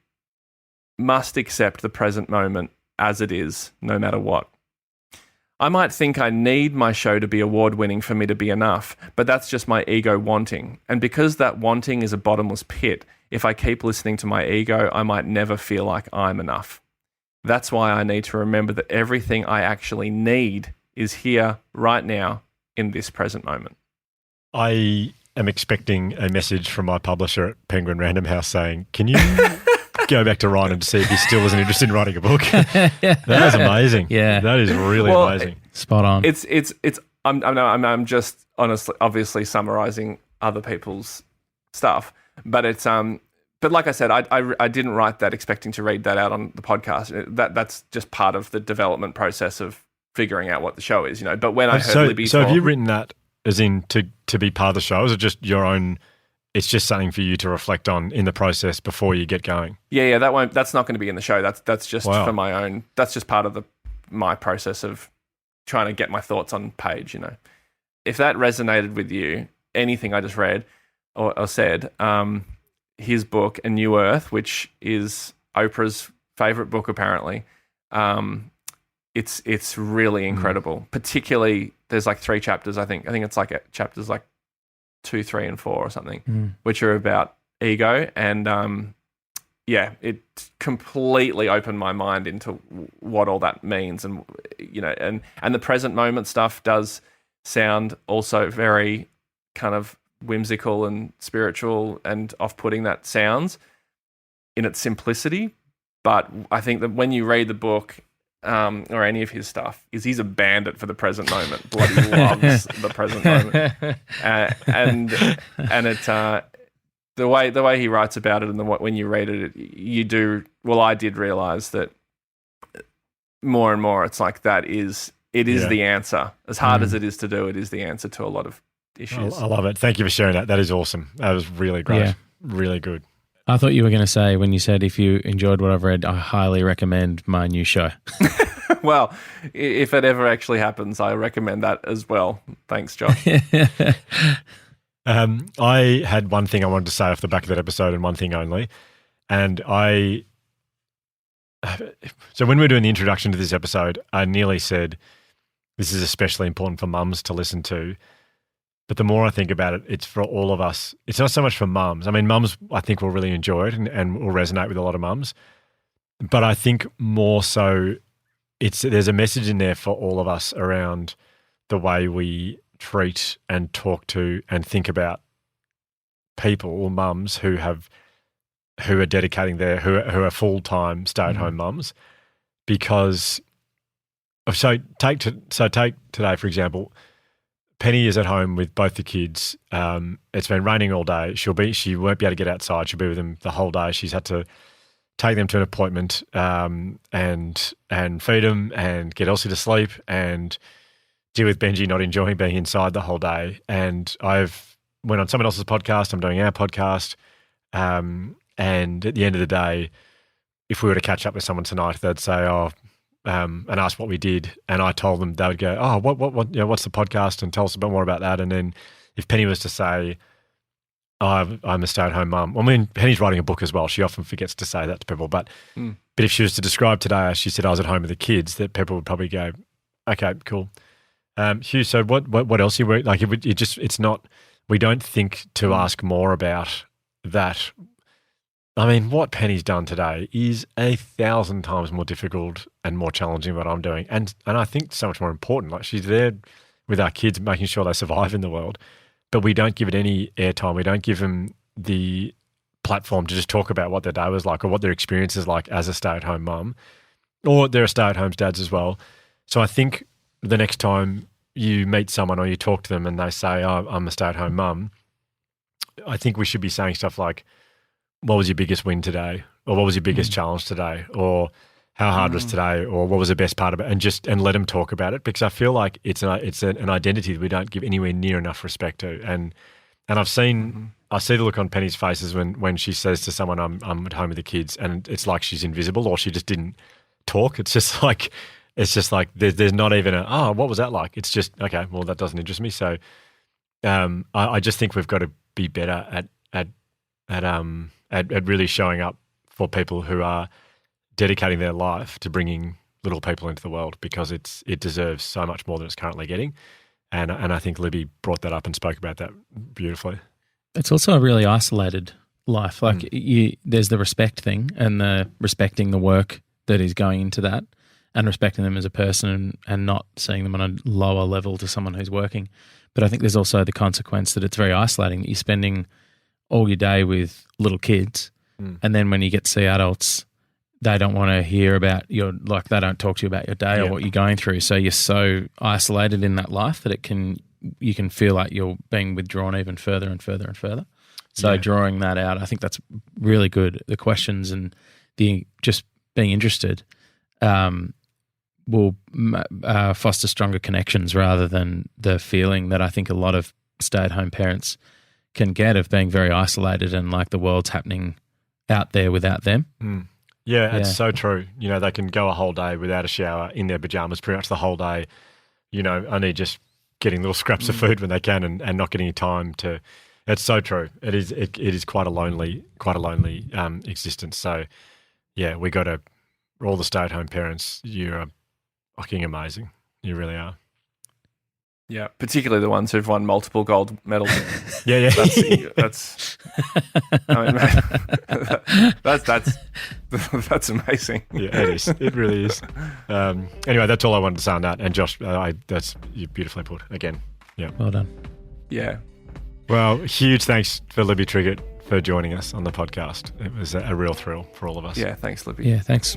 must accept the present moment as it is, no matter what. I might think I need my show to be award-winning for me to be enough, but that's just my ego wanting. And because that wanting is a bottomless pit, if I keep listening to my ego, I might never feel like I'm enough. That's why I need to remember that everything I actually need is here, right now, in this present moment. I am expecting a message from my publisher at Penguin Random House saying, can you go back to Ryan and see if he still isn't interested in writing a book? That is amazing. Yeah. That is really amazing. Spot on. I'm just obviously summarizing other people's stuff, but it's but like I said, I didn't write that expecting to read that out on the podcast. That's just part of the development process of figuring out what the show is, But when I heard Libby talk, have you written that as in to be part of the show? Is it just your own? It's just something for you to reflect on in the process before you get going. Yeah. That's not going to be in the show. That's just Wow. for my own. That's just part of my process of trying to get my thoughts on page. If that resonated with you, anything I just read or said, his book A New Earth, which is Oprah's favorite book apparently. It's really incredible. Particularly, there's like 3 chapters. I think it's like chapters like 2, 3, and 4 or something, which are about ego. And it completely opened my mind into what all that means. And and the present moment stuff does sound also very kind of whimsical and spiritual and off-putting. That sounds in its simplicity. But I think that when you read the book, or any of his stuff, he's a bandit for the present moment. Bloody loves the present moment, and it the way he writes about it, and when you read it, you do. Well, I did realize that more and more, it's like it is the answer. As hard as it is to do, it is the answer to a lot of issues. I love it. Thank you for sharing that. That is awesome. That was really great. Yeah. Really good. I thought you were going to say, when you said if you enjoyed what I've read, I highly recommend my new show. Well, if it ever actually happens, I recommend that as well. Thanks, Josh. I had one thing I wanted to say off the back of that episode, and one thing only. And so when we were doing the introduction to this episode, I nearly said, this is especially important for mums to listen to. But the more I think about it, it's for all of us. It's not so much for mums. I mean, mums, I think, will really enjoy it and will resonate with a lot of mums. But I think more so, there's a message in there for all of us around the way we treat and talk to and think about people or mums who are dedicating who are full-time stay-at-home mums. Because take today, for example. Penny is at home with both the kids. It's been raining all day. She won't be able to get outside. She'll be with them the whole day. She's had to take them to an appointment and feed them and get Elsie to sleep and deal with Benji not enjoying being inside the whole day. And I've went on someone else's podcast. I'm doing our podcast. And at the end of the day, if we were to catch up with someone tonight, they'd say, and ask what we did, and I told them, they would go, "Oh, what what's the podcast?" and tell us a bit more about that. And then if Penny was to say, "Oh, I'm a stay-at-home mum," I mean, Penny's writing a book as well. She often forgets to say that to people, but if she was to describe today, she said, "I was at home with the kids," that people would probably go, "Okay, cool." Hugh, so what else you were like? It's not. We don't think to ask more about that. I mean, what Penny's done today is 1,000 times more difficult and more challenging than what I'm doing. And I think so much more important. Like, she's there with our kids, making sure they survive in the world, but we don't give it any airtime. We don't give them the platform to just talk about what their day was like or what their experience is like as a stay-at-home mum, or there are stay-at-home dads as well. So I think the next time you meet someone or you talk to them and they say, "Oh, I'm a stay-at-home mum," I think we should be saying stuff like, "What was your biggest win today?" Or "What was your biggest challenge today?" Or "How hard was today?" Or "What was the best part of it?" And let them talk about it, because I feel like it's an identity that we don't give anywhere near enough respect to. And I've seen I see the look on Penny's faces when she says to someone, "I'm at home with the kids," and it's like she's invisible or she just didn't talk. It's just like there's not even what was that like? It's just, okay, well, that doesn't interest me. So I just think we've got to be better at really showing up for people who are dedicating their life to bringing little people into the world, because it deserves so much more than it's currently getting. And I think Libby brought that up and spoke about that beautifully. It's also a really isolated life. Like there's the respect thing, and the respecting the work that is going into that, and respecting them as a person, and not seeing them on a lower level to someone who's working. But I think there's also the consequence that it's very isolating, that you're spending all your day with little kids, and then when you get to see adults, they don't want to hear about they don't talk to you about your day or what you're going through. So you're so isolated in that life that you can feel like you're being withdrawn even further and further and further. So drawing that out, I think that's really good. The questions and the just being interested will foster stronger connections rather than the feeling that I think a lot of stay-at-home parents can get of being very isolated and like the world's happening out there without them. Yeah, it's so true. You know, they can go a whole day without a shower in their pajamas pretty much the whole day, you know, only just getting little scraps of food when they can and not getting time to. It's so true. It is quite a lonely existence. So, yeah, we got to, all the stay-at-home parents, you're fucking amazing. You really are. Yeah, particularly the ones who've won multiple gold medals. Yeah. That's I mean, that's amazing. Yeah, it is. It really is. Anyway, that's all I wanted to say on that. And Josh, that's beautifully put again. Yeah. Well done. Yeah. Well, huge thanks for Libby Trickett for joining us on the podcast. It was a real thrill for all of us. Yeah, thanks, Libby. Yeah, thanks.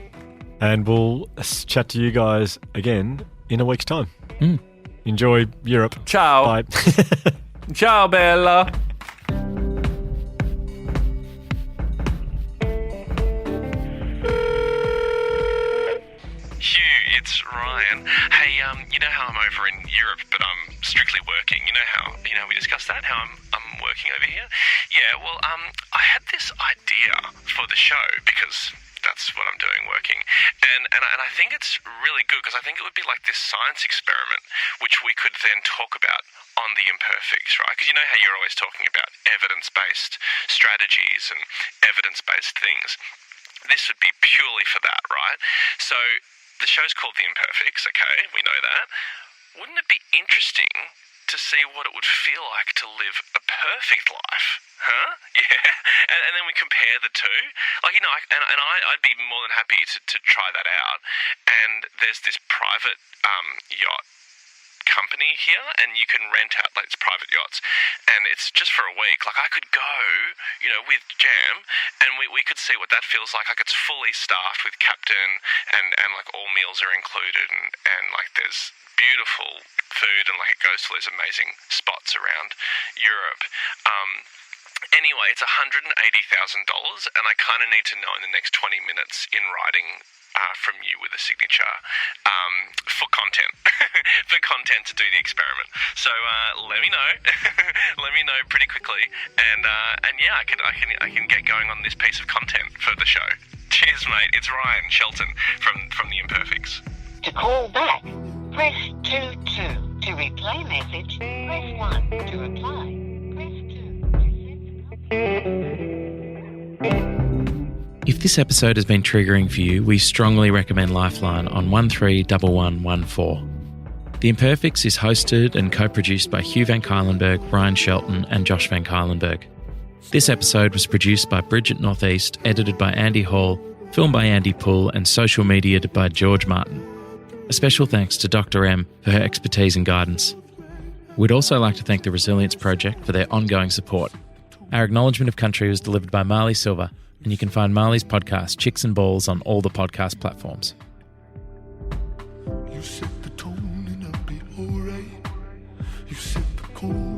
And we'll chat to you guys again in a week's time. Enjoy Europe. Ciao. Bye. Ciao, Bella. Hugh, it's Ryan. Hey, you know how I'm over in Europe, but I'm strictly working. You know how we discussed that, how I'm working over here? Yeah, well, I had this idea for the show because that's what I'm doing, working. And I think it's really good because I think it would be like this science experiment, which we could then talk about on the Imperfects, right? Because you know how you're always talking about evidence-based strategies and evidence-based things. This would be purely for that, right? So the show's called The Imperfects, okay? We know that. Wouldn't it be interesting to see what it would feel like to live a perfect life? Huh? Yeah. And then we compare the two. Like, you know, I'd be more than happy to try that out. And there's this private yacht company here, and you can rent out like it's private yachts, and it's just for a week. Like I could go, you know, with Jam, and we could see what that feels like. Like it's fully staffed with captain, and like all meals are included, and like there's beautiful food, and like it goes to those amazing spots around Europe. Anyway, it's $180,000, and I kind of need to know in the next 20 minutes in writing from you with a signature for content, for content to do the experiment. So let me know, let me know pretty quickly, and yeah, I can get going on this piece of content for the show. Cheers, mate. It's Ryan Shelton from the Imperfects. To call back, press 22. To replay message, press 1. To reply, press 2. If this episode has been triggering for you, we strongly recommend Lifeline on 131114. The Imperfects is hosted and co-produced by Hugh Van Cuylenberg, Ryan Shelton and Josh Van Cuylenberg. This episode was produced by Bridget Northeast, edited by Andy Hall, filmed by Andy Poole and social mediated by George Martin. A special thanks to Dr. M for her expertise and guidance. We'd also like to thank the Resilience Project for their ongoing support. Our acknowledgement of country was delivered by Marley Silver, and you can find Marley's podcast, Chicks and Balls, on all the podcast platforms. You set the tone and I'll be alright. You set the cone.